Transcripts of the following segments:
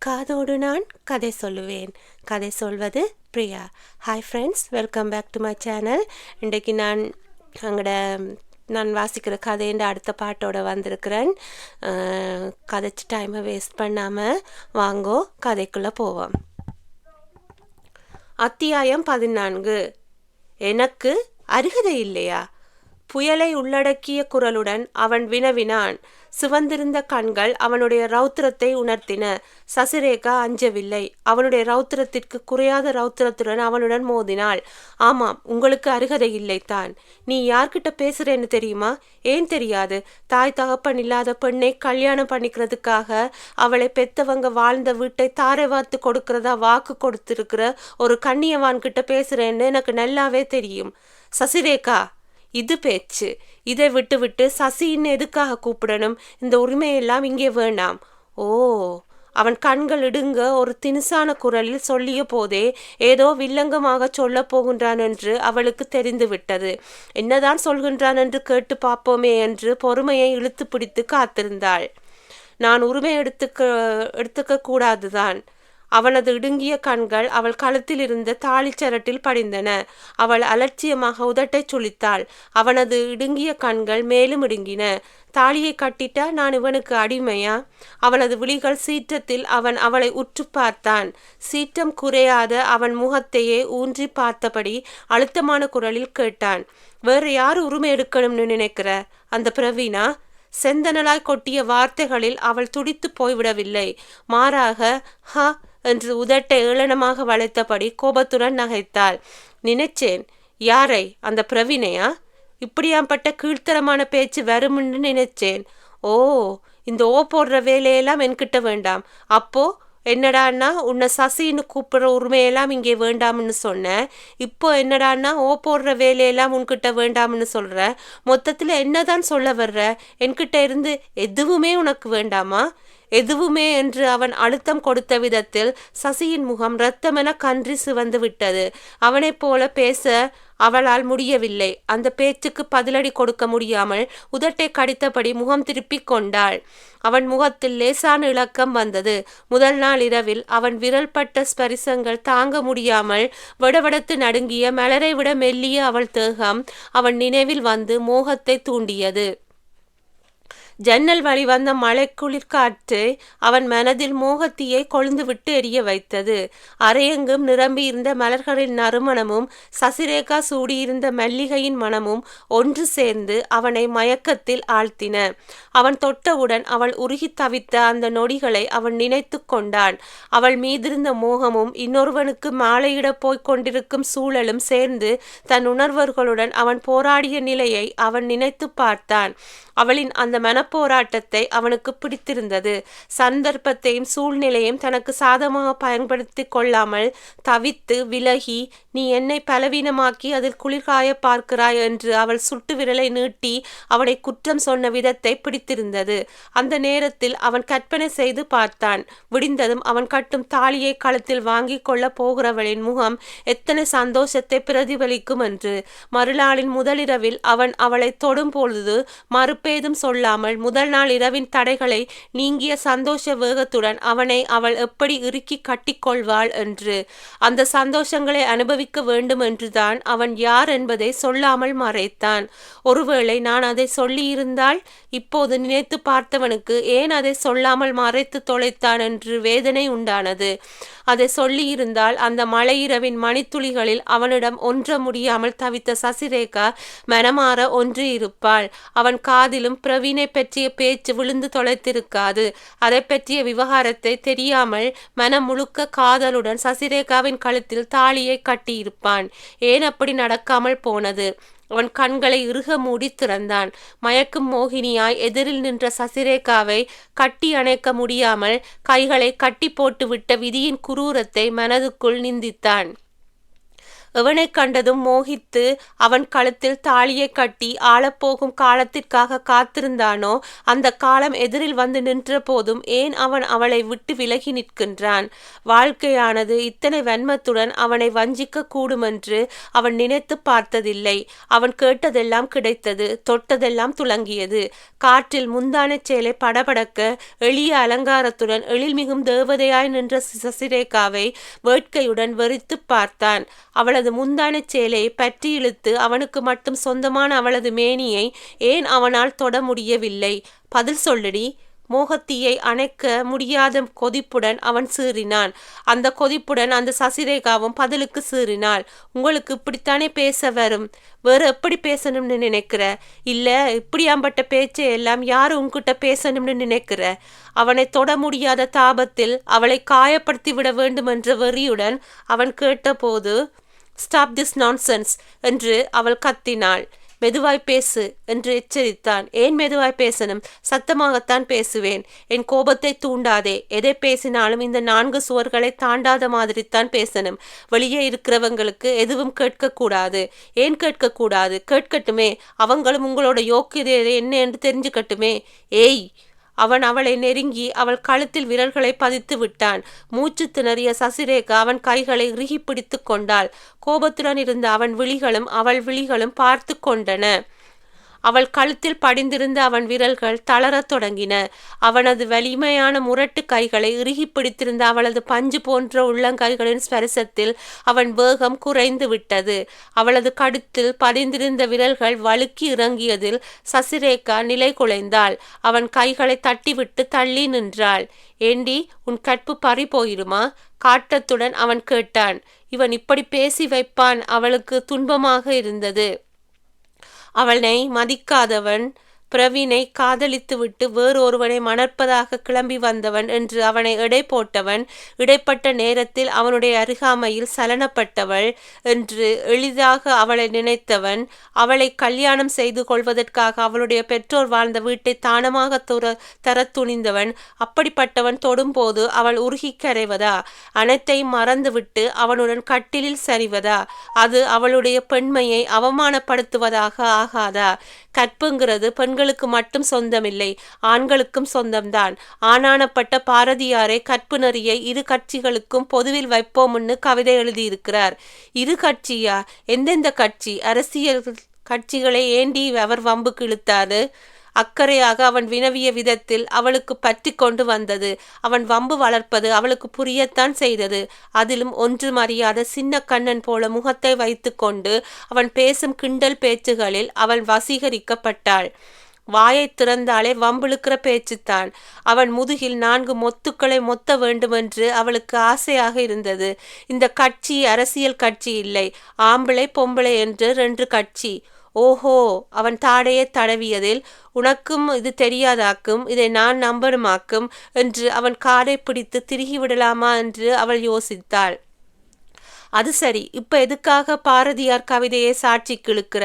காதோடு நான் கதை சொல்லுவேன். கதை சொல்வது Priya. Hi friends, welcome back to my channel. இன்றைக்கு நான் வாசிக்கிற கதைன்ற அடுத்த பாட்டோட வந்திருக்கிறேன். கதைச்சு டைமை வேஸ்ட் பண்ணாமல் வாங்கோ கதைக்குள்ளே போவோம். அத்தியாயம் 14. எனக்கு அருகதை இல்லையா? புயலை உள்ளடக்கிய குரலுடன் அவன் வினவினான். சிவந்திருந்த கண்கள் அவனுடைய ரௌத்திரத்தை உணர்த்தின. சசிரேகா அஞ்சவில்லை. அவனுடைய ரௌத்திரத்திற்கு குறையாத ரௌத்திரத்துடன் அவனுடன் மோதினாள். ஆமாம், உங்களுக்கு அருகதை இல்லைத்தான். நீ யார்கிட்ட பேசுறேன்னு தெரியுமா? ஏன் தெரியாது? தாய் தகப்பன் இல்லாத பெண்ணை கல்யாணம் பண்ணிக்கிறதுக்காக அவளை பெத்தவங்க வாழ்ந்த வீட்டை தாரை வார்த்து கொடுக்கறதா வாக்கு கொடுத்திருக்கிற ஒரு கண்ணியவான் கிட்ட பேசுறேன்னு எனக்கு நல்லாவே தெரியும். சசிரேகா, இது பேச்சு. இதை விட்டு சசின்னு எதுக்காக கூப்பிடணும்? இந்த உரிமையெல்லாம் இங்கே வேண்டாம். ஓ, அவன் கண்கள் இடுங்க ஒரு தினுசான குரலில் சொல்லிய போதே ஏதோ வில்லங்கமாக சொல்ல போகின்றான் என்று அவளுக்கு தெரிந்து விட்டது. என்னதான் சொல்கின்றான் என்று கேட்டு பார்ப்போமே என்று பொறுமையை இழுத்து பிடித்து காத்திருந்தாள். நான் உரிமை எடுத்துக்க கூடாதுதான். அவனது இடுங்கிய கண்கள் அவள் கழுத்தில் இருந்த தாளிச்சரட்டில் படிந்தன. அவள் அலட்சியமாக உதட்டை சுளித்தாள். அவனது இடுங்கிய கண்கள் மேலும் இடுங்கின. தாலியை கட்டிட்டா நான் இவனுக்கு அடிமையா? அவளது விழிகள் சீற்றத்தில் அவன் அவளை உற்று பார்த்தான். சீற்றம் குறையாத அவன் முகத்தையே ஊன்றி பார்த்தபடி அழுத்தமான குரலில் கேட்டான். வேற யார் உரிமை எடுக்கணும்னு நினைக்கிற? அந்த பிரவீனா? செந்தனலாய் கொட்டிய வார்த்தைகளில் அவள் துடித்து போய்விடவில்லை. மாறாக ஹ என்று உதட்டை ஏளனமாக வளைத்தபடி கோபத்துடன் நகைத்தாள். நினைச்சேன். யாரை? அந்த பிரவீனையா? இப்படியாம்பட்ட கீழ்த்தரமான பேச்சு வரும்னு நினைச்சேன். ஓ, இந்த போடுற வேலையெல்லாம் என்கிட்ட வேண்டாம். அப்போ என்னடான்னா உன்னை சசின்னு கூப்பிடுற உரிமையெல்லாம் இங்கே வேண்டாம்னு சொன்ன. இப்போ என்னடான்னா போடுற வேலையெல்லாம் உன்கிட்ட வேண்டாம்னு சொல்ற. மொத்தத்தில் என்னதான் சொல்ல வர்ற? என்கிட்ட இருந்து எதுவுமே உனக்கு வேண்டாமா? எதுவுமே என்று அவன் அழுத்தம் கொடுத்த விதத்தில் சசியின் முகம் இரத்தமென கன்றி சிவந்து விட்டது. அவனைப் போல பேச அவளால் முடியவில்லை. அந்த பேச்சுக்கு பதிலடி கொடுக்க முடியாமல் உதட்டை கடித்தபடி முகம் திருப்பிக் கொண்டாள். அவன் முகத்தில் லேசான இளக்கம் வந்தது. முதல் நாள் இரவில் அவன் விரல் பட்ட ஸ்பரிசங்கள் தாங்க முடியாமல் வடவடத்து நடுங்கிய மலரை விட மெல்லிய அவள் தேகம் அவன் நினைவில் வந்து மோகத்தை தூண்டியது. ஜன்னல் வழி வந்த மழை குளிர்காற்று அவன் மனதில் மோகத்தீயை கொழுந்து விட்டு எரிய வைத்தது. அரையெங்கும் நிரம்பியிருந்த மலர்களின் நறுமணமும் சசிரேகா சூடியிருந்த மல்லிகையின் மனமும் ஒன்று சேர்ந்து அவனை மயக்கத்தில் ஆழ்த்தின. அவன் தொட்டவுடன் அவள் உருகி தவித்த அந்த நொடிகளை அவன் நினைத்து கொண்டான். அவள் மீதிருந்த மோகமும் இன்னொருவனுக்கு மாலையிடப் போய்க் கொண்டிருக்கும் சூழலும் சேர்ந்து தன் உணர்வர்களுடன் அவன் போராடிய நிலையை அவன் நினைத்து பார்த்தான். அவளின் அந்த மனப்போராட்டத்தை அவனுக்கு பிடித்திருந்தது. சந்தர்ப்பத்தையும் சூழ்நிலையும் தனக்கு சாதமாக பயன்படுத்தி கொள்ளாமல் தவித்து விலகி, நீ என்னை பலவீனமாக்கி அதில் குளிர்காய பார்க்கிறாய் என்று அவள் சுட்டு விரலை நீட்டி அவனை குற்றம் சொன்ன விதத்தை பிடித்திருந்தது. அந்த நேரத்தில் அவன் கற்பனை செய்து பார்த்தான். விடிந்ததும் அவன் கட்டும் தாலியை கழுத்தில் வாங்கி கொள்ள போகிறவளின் முகம் எத்தனை சந்தோஷத்தை பிரதிபலிக்கும் என்று. மறுநாளின் முதலிரவில் அவன் அவளை தொடும் பொழுது மறுப்பேதும் சொல்லாமல் முதல் நாள் இரவின் தடைகளை நீங்கிய சந்தோஷ வேகத்துடன் அவனை அவள் எப்படி இறுக்கி கட்டிக்கொள்வாள் என்று, அந்த சந்தோஷங்களை அனுபவிக்க வேண்டும் என்றுதான் அவன் யார் என்பதை சொல்லாமல் மறைத்தான். ஒருவேளை நான் அதை சொல்லியிருந்தால்? இப்போது நினைத்து பார்த்தவனுக்கு ஏன் அதை சொல்லாமல் மறைத்து தொலைத்தான் என்று வேதனை உண்டானது. அதை சொல்லியிருந்தால் அந்த மழை இரவின் மணித்துளிகளில் அவனிடம் ஒன்ற முடியாமல் தவித்த சசிரேகா மனமாற ஒன்று இருப்பாள். அவன் காதிலும் பிரவீனை பற்றிய பேச்சு விழுந்து தொலைத்திருக்காது. அதை பற்றிய விவகாரத்தை தெரியாமல் மனம் முழுக்க காதலுடன் சசிரேகாவின் கழுத்தில் தாலியை கட்டியிருப்பான். ஏன் அப்படி நடக்காமல் போனது? அவன் கண்களை இறுக மூடி திறந்தான். மயக்கும் மோகினியாய் எதிரில் நின்ற சசிரேகாவை கட்டி அணைக்க முடியாமல் கைகளை கட்டி போட்டு விட்ட விதியின் குரூரத்தை மனதுக்குள் நிந்தித்தான். எவனை கண்டதும் மோகித்து அவன் கழுத்தில் தாலியை கட்டி ஆளப்போகும் காலத்திற்காக காத்திருந்தானோ அந்த காலம் எதிரில் வந்து நின்ற போதும் ஏன் அவன் அவளை விட்டு விலகி நிற்கின்றான்? வாழ்க்கையானது இத்தனை வன்மத்துடன் அவனை வஞ்சிக்க கூடுமென்று அவன் நினைத்து பார்த்ததில்லை. அவன் கேட்டதெல்லாம் கிடைத்தது, தொட்டதெல்லாம் துலங்கியது. காற்றில் முந்தானை சேலை படபடக்க எளிய அலங்காரத்துடன் எழில்மிகும் தேவதையாய் நின்ற சசிரேகாவை வேட்கையுடன் வெறித்து பார்த்தான். அவளது முந்தானை சேலையை பற்றி இழுத்து அவனுக்கு மட்டும் சொந்தமான அவளது மேனியை ஏன் அவனால் தொட முடியவில்லை? பதில் சொல்லடி. மோகத்தீயை அணைக்க முடியாத கொதிப்புடன் அவன் சீறினான். அந்த கொதிப்புடன் அந்த சசிரேகாவும் பதிலுக்கு சீறினாள். உங்களுக்கு இப்படித்தானே பேச வரும்? வேறு எப்படி பேசணும்னு நினைக்கிற? இல்ல இப்படியாம்பட்ட பேச்சை எல்லாம் யாரு உன்கிட்ட பேசணும்னு நினைக்கிற? அவனை தொட முடியாத தாபத்தில் அவளை காயப்படுத்தி விட வேண்டும் என்ற வெறியுடன் அவன் கேட்டபோது ஸ்டாப் திஸ் நான்சென்ஸ் என்று அவள் கத்தினாள். மெதுவாய் பேசு என்று எச்சரித்தான். ஏன் மெதுவாய் பேசணும்? சத்தமாகத்தான் பேசுவேன். என் கோபத்தை தூண்டாதே. எதை பேசினாலும் இந்த 4 சுவர்களை தாண்டாத மாதிரித்தான் பேசணும். வெளியே இருக்கிறவங்களுக்கு எதுவும் கேட்கக்கூடாது. ஏன் கேட்கக்கூடாது? கேட்கட்டுமே. அவங்களும் உங்களோட யோக்கியதை என்ன என்று தெரிஞ்சுக்கட்டுமே. ஏய்! அவன் அவளை நெருங்கி அவள் கழுத்தில் விரல்களை பதித்து விட்டான். மூச்சு திணறிய சசிரேகா அவன் கைகளை இறுகி பிடித்து கொண்டாள். கோபத்துடன் இருந்த அவன் விழிகளும் அவள் விழிகளும் பார்த்து கொண்டன. அவள் கழுத்தில் படிந்திருந்த அவன் விரல்கள் தளரத் தொடங்கின. அவனது வலிமையான முரட்டு கைகளை இறுகி பிடித்திருந்த அவளது பஞ்சு போன்ற உள்ளங்கைகளின் ஸ்பரிசத்தில் அவன் வேகம் குறைந்து விட்டது. அவளது கழுத்தில் பதிந்திருந்த விரல்கள் வழுக்கி இறங்கியதில் சசிரேகா நிலை குலைந்தாள். அவன் கைகளை தட்டிவிட்டு தள்ளி நின்றாள். ஏண்டி, உன் கற்பு பறி போயிருமா? காட்டத்துடன் அவன் கேட்டான். இவன் இப்படி பேசி வைப்பான் அவளுக்கு துன்பமாக இருந்தது. அவனை மதிக்காதவன், பிரவீனை காதலித்துவிட்டு வேறொருவனை மணற்பதாக கிளம்பி வந்தவன் என்று அவனை எடை போட்டவன், இடைப்பட்ட நேரத்தில் அவனுடைய அருகாமையில் சலனப்பட்டவள் என்று எளிதாக அவளை நினைத்தவன், அவளை கல்யாணம் செய்து கொள்வதற்காக அவளுடைய பெற்றோர் வாழ்ந்த வீட்டை தானமாக தர துணிந்தவன். அப்படிப்பட்டவன் தொடும்போது அவள் உருகி கரைவதா? அனைத்தையும் மறந்துவிட்டு அவனுடன் கட்டிலில் சரிவதா? அது அவளுடைய பெண்மையை அவமானப்படுத்துவதாக ஆகாதா? கற்புங்கிறது பெண்களுக்கு மட்டும் சொந்தமில்லை, ஆண்களுக்கும் சொந்தம்தான். ஆனானப்பட்ட பாரதியாரை கற்பு நெறியை இரு கட்சிகளுக்கும் பொதுவில் வைப்போம்னு கவிதை எழுதியிருக்கிறார். இரு கட்சியா? எந்தெந்த கட்சி? அரசியல் கட்சிகளை ஏண்டி அவர் வம்புக்கு இழுத்தாரு? அக்கறையாக அவன் வினவிய விதத்தில் அவளுக்கு பற்றி கொண்டு வந்தது. அவன் வம்பு வளர்ப்பது அவளுக்கு புரியத்தான் செய்தது. அதிலும் ஒன்றும் அறியாத சின்ன கண்ணன் போல முகத்தை வைத்து கொண்டு அவன் பேசும் கிண்டல் பேச்சுகளில் அவள் வசீகரிக்கப்பட்டாள். வாயை திறந்தாலே வம்பிழுக்கிற பேச்சுத்தான். அவன் முதுகில் 4 மொத்துக்களை மொத்த வேண்டுமென்று அவளுக்கு ஆசையாக இருந்தது. இந்த கட்சி அரசியல் கட்சி இல்லை, ஆம்பளை பொம்பளை என்று 2 கட்சி. ஓஹோ! அவன் தாடையை தடவியதில், உனக்கும் இது தெரியாதாக்கும், இதை நான் நம்பணுமாக்கும் என்று அவன் காரை பிடித்து திருகிவிடலாமா என்று அவள் யோசித்தாள். அது சரி, இப்ப எதுக்காக பாரதியார் கவிதையை சாட்சிக்கு இழுக்கிற?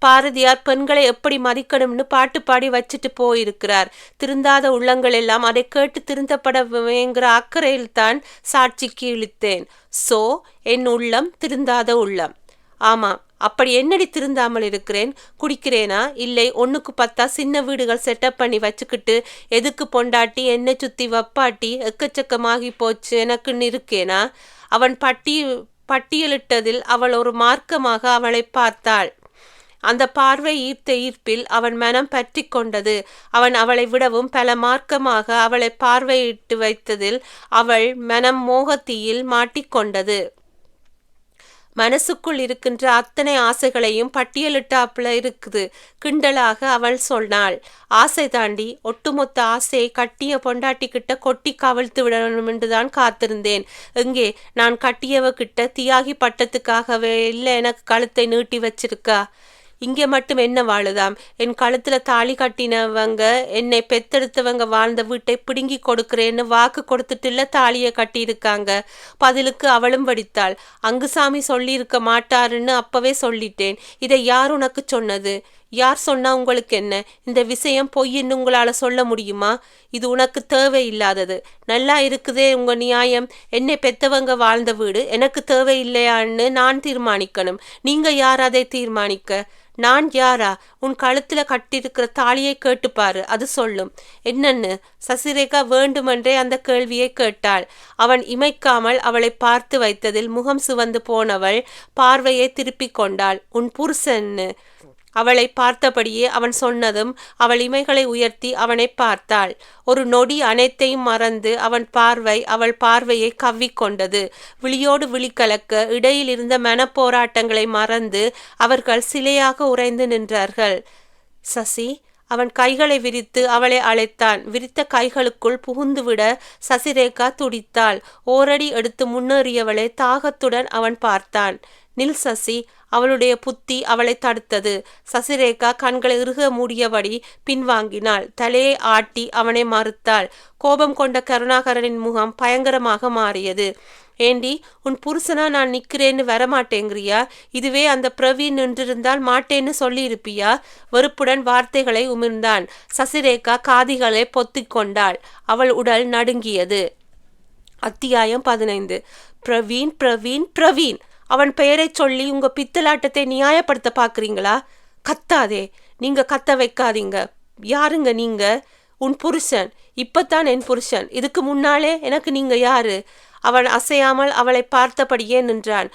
பாரதியார் பெண்களை எப்படி மதிக்கணும்னு பாட்டு பாடி வச்சுட்டு போயிருக்கிறார். திருந்தாத உள்ளங்கள் எல்லாம் அதை கேட்டு திருந்தப்படவேங்கிற அக்கறையில்தான் சாட்சிக்கு இழுத்தேன். சோ, என் உள்ளம் திருந்தாத உள்ளம். ஆமாம், அப்படி என்னடி திருந்தாமல் இருக்கிறேன்? குடிக்கிறேனா? இல்லை 1க்கு 10 சின்ன வீடுகள் செட்டப் பண்ணி வச்சுக்கிட்டு எதுக்கு பொண்டாட்டி என்னை சுத்தி வப்பாட்டி எக்கச்சக்கமாகி போச்சு எனக்குன்னு இருக்கேனா? அவன் பட்டியலிட்டதில் அவள் ஒரு மார்க்கமாக அவளை பார்த்தாள். அந்த பார்வை ஈர்த்த ஈர்ப்பில் அவன் மனம் பற்றி கொண்டது. அவன் அவளை விடவும் பல மார்க்கமாக அவளை பார்வையிட்டு வைத்ததில் அவள் மனம் மோகத்தீயில் மாட்டிக்கொண்டது. மனசுக்குள் இருக்கின்ற அத்தனை ஆசைகளையும் பட்டியலிட்டாப்புல இருக்குது கிண்டலாக அவள் சொன்னாள். ஆசை தாண்டி ஒட்டுமொத்த ஆசையை கட்டிய பொண்டாட்டி கிட்ட கொட்டி கவிழ்த்து விடணும் என்றுதான் காத்திருந்தேன். எங்கே, நான் கட்டியவ கிட்ட தியாகி பட்டத்துக்காகவே இல்லை எனக்கு கழுத்தை நீட்டி வச்சிருக்கா? இங்கே மட்டும் என்ன வாழுதாம்? என் கழுத்துல தாலி கட்டினவங்க, என்னை பெத்தெடுத்தவங்க வாழ்ந்த வீட்டை பிடுங்கி கொடுக்கிறேன்னு வாக்கு கொடுத்துட்டுல தாலியை கட்டியிருக்காங்க. பதிலுக்கு அவளும் வடித்தாள். அங்குசாமி சொல்லியிருக்க மாட்டாருன்னு அப்பவே சொல்லிட்டேன். இதை யார் உனக்கு சொன்னது? யார் சொன்னா உங்களுக்கு என்ன? இந்த விஷயம் பொய்ன்னு உங்களால சொல்ல முடியுமா? இது உனக்கு தேவையில்லாதது. நல்லா இருக்குதே உங்க நியாயம். என்னை பெத்தவங்க வாழ்ந்த வீடு எனக்கு தேவையில்லையான்னு நான் தீர்மானிக்கணும். நீங்க யார் அதை தீர்மானிக்க? நான் யாரா? உன் கழுத்துல கட்டியிருக்கிற தாலியை கேட்டுப்பாரு, அது சொல்லும். என்னன்னு? சசிரேகா வேண்டுமென்றே அந்த கேள்வியை கேட்டாள். அவன் இமைக்காமல் அவளை பார்த்து வைத்ததில் முகம் சிவந்து போனவள் பார்வையை திருப்பிக் கொண்டாள். உன் புருஷன்னு. அவளை பார்த்தபடியே அவன் சொன்னதும் அவள் இமைகளை உயர்த்தி அவனை பார்த்தாள். ஒரு நொடி அனைத்தையும் மறந்து அவள் பார்வையை கவ்விக்கொண்டது. விழியோடு விழி கலக்க இடையில் இருந்த மனப்போராட்டங்களை மறந்து அவர்கள் சிலையாக உறைந்து நின்றார்கள். சசி, அவன் கைகளை விரித்து அவளை அழைத்தான். விரித்த கைகளுக்குள் புகுந்துவிட சசிரேகா துடித்தாள். ஓரடி எடுத்து முன்னேறியவளை தாகத்துடன் அவன் பார்த்தான். நில் சசி. அவளுடைய புத்தி அவளை தடுத்தது. சசிரேகா கண்களை இறுக மூடியபடி பின்வாங்கினாள். தலையை ஆட்டி அவனை மறுத்தாள். கோபம் கொண்ட கருணாகரனின் முகம் பயங்கரமாக மாறியது. ஏண்டி, உன் புருஷனா நான் நிக்கிறேன்னு வரமாட்டேங்கிறியா? இதுவே அந்த பிரவீன் நின்றிருந்தால் மாட்டேன்னு சொல்லியிருப்பியா? வெறுப்புடன் வார்த்தைகளை உமிழ்ந்தான். சசிரேகா காதிகளை பொத்திக் கொண்டாள். அவள் உடல் நடுங்கியது. அத்தியாயம் 15. பிரவீன் பிரவீன் பிரவீன். அவன் பெயரை சொல்லி உங்க பித்தலாட்டத்தை நியாயப்படுத்த பாக்குறீங்களா? கத்தாதே. நீங்க கத்த வைக்காதீங்க. யாருங்க நீங்க? உன் புருஷன். இப்பத்தான் என் புருஷன். இதுக்கு முன்னாலே எனக்கு நீங்க யாரு? அவன் அசையாமல் அவளை பார்த்தபடியே நின்றான்.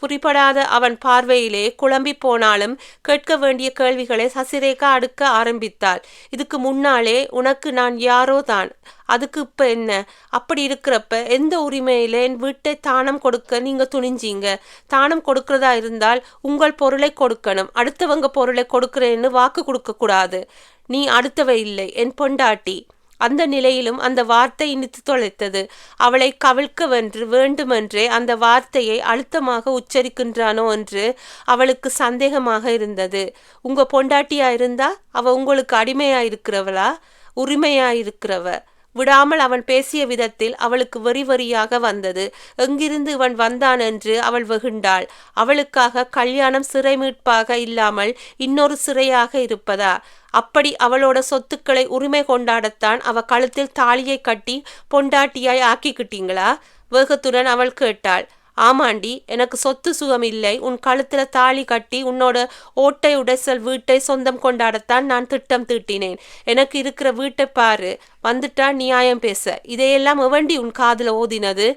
புரிபடாத அவன் பார்வையிலே குழம்பி போனாலும் கேட்க வேண்டிய கேள்விகளை சசிரேகா அடுக்க ஆரம்பித்தாள். இதுக்கு முன்னாலே உனக்கு நான் யாரோ தான். அதுக்கு இப்ப என்ன? அப்படி இருக்கிறப்ப எந்த உரிமையில என் வீட்டை தானம் கொடுக்க நீங்க துணிஞ்சீங்க? தானம் கொடுக்கறதா இருந்தால் உங்கள் பொருளை கொடுக்கணும். அடுத்தவங்க பொருளை கொடுக்கிறேன்னு வாக்கு கொடுக்க கூடாது. நீ அடுத்தவ இல்லை, என் பொண்டாட்டி. அந்த நிலையிலும் அந்த வார்த்தை இனித்து தொலைத்தது. அவளை கவிழ்க்க வேண்டுமென்றே அந்த வார்த்தையை அழுத்தமாக உச்சரிக்கின்றானோ என்று அவளுக்கு சந்தேகமாக இருந்தது. உங்க பொண்டாட்டியா இருந்தா அவ உங்களுக்கு அடிமையாயிருக்கிறவளா? உரிமையாயிருக்கிறவ? விடாமல் அவன் பேசிய விதத்தில் அவளுக்கு வெறியாக வந்தது. எங்கிருந்து இவன் வந்தான் என்று அவள் வெகுண்டாள். அவளுக்காக கல்யாணம் சிறை மீட்பாக இல்லாமல் இன்னொரு சிறையாக இருப்பதா? அப்படி அவளோட சொத்துக்களை உரிமை கொண்டாடத்தான் அவ கழுத்தில் தாலியை கட்டி பொண்டாட்டியாய் ஆக்கிக்கிட்டீங்களா? வேகத்துடன் அவள் கேட்டாள். ஆமாண்டி, எனக்கு சொத்து சுகம் இல்லை. உன் கழுத்துல தாலி கட்டி உன்னோட ஓட்டை உடைசல் வீட்டை சொந்தம் கொண்டாடத்தான் நான் திட்டம் தீட்டினேன். எனக்கு இருக்கிற வீட்டை பாரு. வந்துட்டா நியாயம் பேச. இதையெல்லாம் எவண்டி உன் காதுல ஓதினது?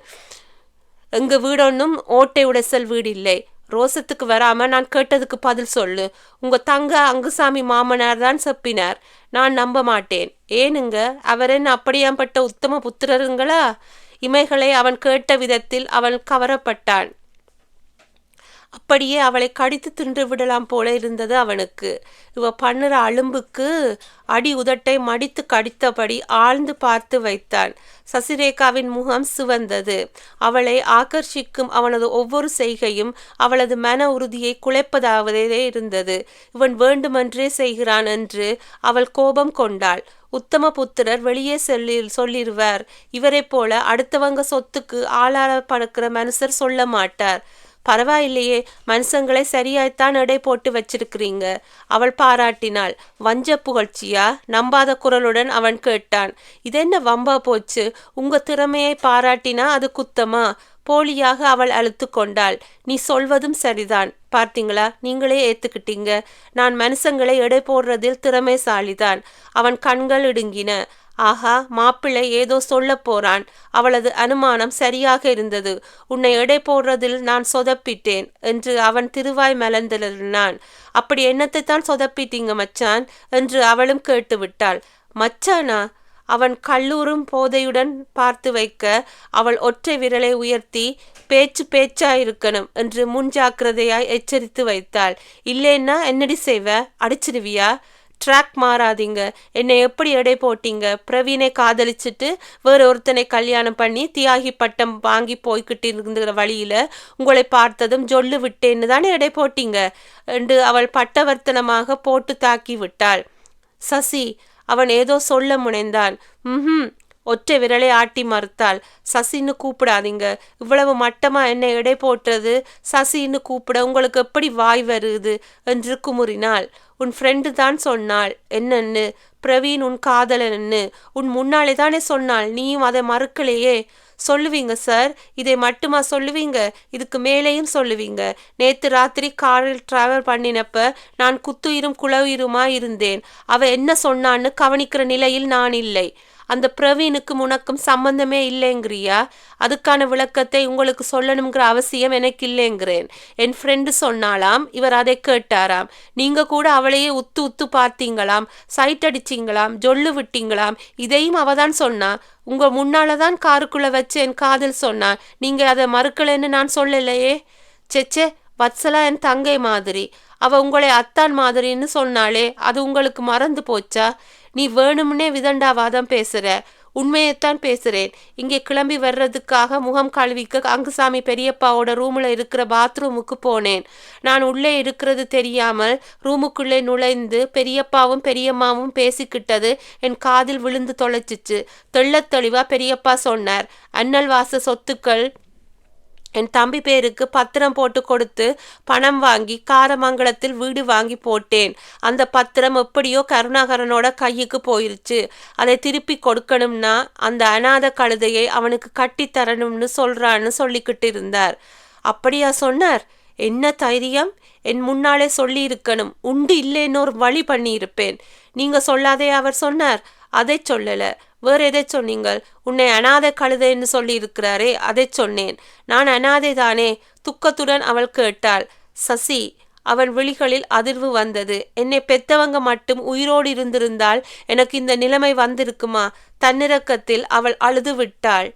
எங்க வீடொன்னும் ஓட்டை உடைசல் வீடு இல்லை. ரோசத்துக்கு வராம நான் கேட்டதுக்கு பதில் சொல்லு. உங்க தங்க அங்குசாமி மாமனார் தான் செப்பினார். நான் நம்ப மாட்டேன். ஏனுங்க, அவர் என்ன அப்படியாம்பட்ட உத்தம புத்திரருங்களா? இமைகளை அவன் கேட்ட விதத்தில் அவன் கவரப்பட்டான். அப்படியே அவளை கடித்து தின்று விடலாம் போல இருந்தது அவனுக்கு. இவ பண்ணுற அலும்புக்கு அடி உதட்டை மடித்து கடித்தபடி ஆழ்ந்து பார்த்து வைத்தான். சசிரேகாவின் முகம் சிவந்தது. அவளை ஆகர்ஷிக்கும் அவனது ஒவ்வொரு செய்கையும் அவளது மன உறுதியை குலைப்பதாகவே இருந்தது. இவன் வேண்டுமென்றே செய்கிறான் என்று அவள் கோபம் கொண்டாள். உத்தம புத்திரர் வெளியே சொல்லிருவார். இவரை போல அடுத்தவங்க சொத்துக்கு ஆளாளப்படுக்கிற மனுஷர் சொல்ல மாட்டார். பரவாயில்லையே, மனுஷங்களை சரியாய்த்தான் எடை போட்டு வச்சிருக்கிறீங்க. அவள் பாராட்டினாள். வஞ்ச புகழ்ச்சியா? நம்பாத குரலுடன் அவன் கேட்டான். இதென்ன வம்பா போச்சு? உங்க திறமையை பாராட்டினா அது குத்தமா? போலியாக அவள் அழுத்து கொண்டாள். நீ சொல்வதும் சரிதான். பார்த்தீங்களா, நீங்களே ஏத்துக்கிட்டீங்க. நான் மனுஷங்களை எடை போடுறதில் திறமைசாலிதான். அவன் கண்கள் இடுங்கின. ஆஹா, மாப்பிள்ளை ஏதோ சொல்ல போறான். அவளது அனுமானம் சரியாக இருந்தது. உன்னை எடை போடுறதில் நான் சொதப்பிட்டேன் என்று அவன் திருவாய் மலர்ந்தனான். அப்படி என்னத்தை தான் சொதப்பிட்டீங்க மச்சான் என்று அவளும் கேட்டுவிட்டாள். மச்சானா? அவன் கல்லூரும் போதையுடன் பார்த்து வைக்க அவள் ஒற்றை விரலை உயர்த்தி பேச்சாயிருக்கணும் என்று முன்ஜாக்கிரதையாய் எச்சரித்து வைத்தாள். இல்லைன்னா என்னடி செய்வ? அடிச்சிடுவியா? ட்ராக் மாறாதீங்க. என்னை எப்படி எடை போட்டீங்க? பிரவீனை காதலிச்சுட்டு வேற ஒருத்தனை கல்யாணம் பண்ணி தியாகி பட்டம் வாங்கி போய்கிட்டு இருந்த வழியில உங்களை பார்த்ததும் ஜொல்லு விட்டேன்னு தானே எடை போட்டீங்க என்று அவள் பட்டவர்த்தனமாக போட்டு தாக்கி விட்டாள். சசி, அவன் ஏதோ சொல்ல முனைந்தான். ஒற்றை விரலை ஆட்டி மறுத்தாள். சசின்னு கூப்பிடாதீங்க, இவ்வளவு மட்டமா என்னை எடை போட்டுறது, சசின்னு கூப்பிட உங்களுக்கு எப்படி வாய் வருது என்று குமுறினாள். உன் ஃப்ரெண்டு தான் சொன்னாள். என்னன்னு? பிரவீன் உன் காதலன்னு உன் முன்னாலே தானே சொன்னாள், நீயும் அதை மறுக்கலையே. சொல்லுவீங்க சார், இதை மட்டுமா சொல்லுவீங்க? இதுக்கு மேலேயும் சொல்லுவீங்க. நேத்து ராத்திரி காரில் டிராவல் பண்ணினப்ப நான் குத்துயிரும் குளவுயிருமா இருந்தேன். அவ என்ன சொன்னான்னு கவனிக்கிற நிலையில் நான் இல்லை. அந்த பிரவீனுக்கு உனக்கும் சம்பந்தமே இல்லைங்கிறியா? அதுக்கான விளக்கத்தை உங்களுக்கு சொல்லணுங்கிற அவசியம் எனக்கு இல்லைங்கிறேன். என் ஃப்ரெண்டு சொன்னாலாம், இவர் அதை கேட்டாராம். நீங்க கூட அவளையே உத்து உத்து பார்த்தீங்களாம், சைட் அடிச்சிங்களாம், ஜொல்லு விட்டீங்களாம். இதையும் அவதான் சொன்னா. உங்க முன்னாலதான் காருக்குள்ள வச்சு என் காதல் சொன்னா. நீங்க அதை மறுக்கலைன்னு நான் சொல்லலையே. செச்சே, வத்சலா என் தங்கை மாதிரி. அவ உங்களை அத்தான் மாதிரின்னு சொன்னாலே, அது உங்களுக்கு மறந்து போச்சா? நீ வேணும்னே விதண்டாவாதம் பேசுற. உண்மையைத்தான் பேசுறேன். இங்கே கிளம்பி வர்றதுக்காக முகம் கழுவிக்க அங்குசாமி பெரியப்பாவோட ரூம்ல இருக்கிற பாத்ரூமுக்கு போனேன். நான் உள்ளே இருக்கிறது தெரியாமல் ரூமுக்குள்ளே நுழைந்து பெரியப்பாவும் பெரியம்மாவும் பேசிக்கிட்டது என் காதில் விழுந்து தொலைச்சிச்சு. தெள்ளத் தெளிவா பெரியப்பா சொன்னார், அண்ணல் வாச சொத்துக்கள் என் தம்பி பேருக்கு பத்திரம் போட்டு கொடுத்து பணம் வாங்கி காரமங்கலத்தில் வீடு வாங்கி போட்டேன். அந்த பத்திரம் எப்படியோ கருணாகரனோட கையுக்கு போயிருச்சு. அதை திருப்பி கொடுக்கணும்னா அந்த அநாத கழுதையை அவனுக்கு கட்டி தரணும்னு சொல்றான்னு சொல்லிக்கிட்டு இருந்தார். அப்படியா சொன்னார்? என்ன தைரியம்! என் முன்னாலே சொல்லி இருக்கணும். உண்டு இல்லைன்னு ஒரு வழி பண்ணி இருப்பேன். நீங்க சொல்லாதே அவர் சொன்னார். அதை சொல்லல. வேற எதை சொன்னீங்கள்? உன்னை அனாதை கழுதைன்னு சொல்லி இருக்கிறாரே, அதை சொன்னேன். நான் அனாதை தானே? துக்கத்துடன் அவள் கேட்டாள். சசி, அவன் விழிகளில் அதிர்வு வந்தது. என்னை பெத்தவங்க மட்டும் உயிரோடு இருந்திருந்தால் எனக்கு இந்த நிலைமை வந்திருக்குமா? தன்னிறக்கத்தில் அவள் அழுது விட்டாள்.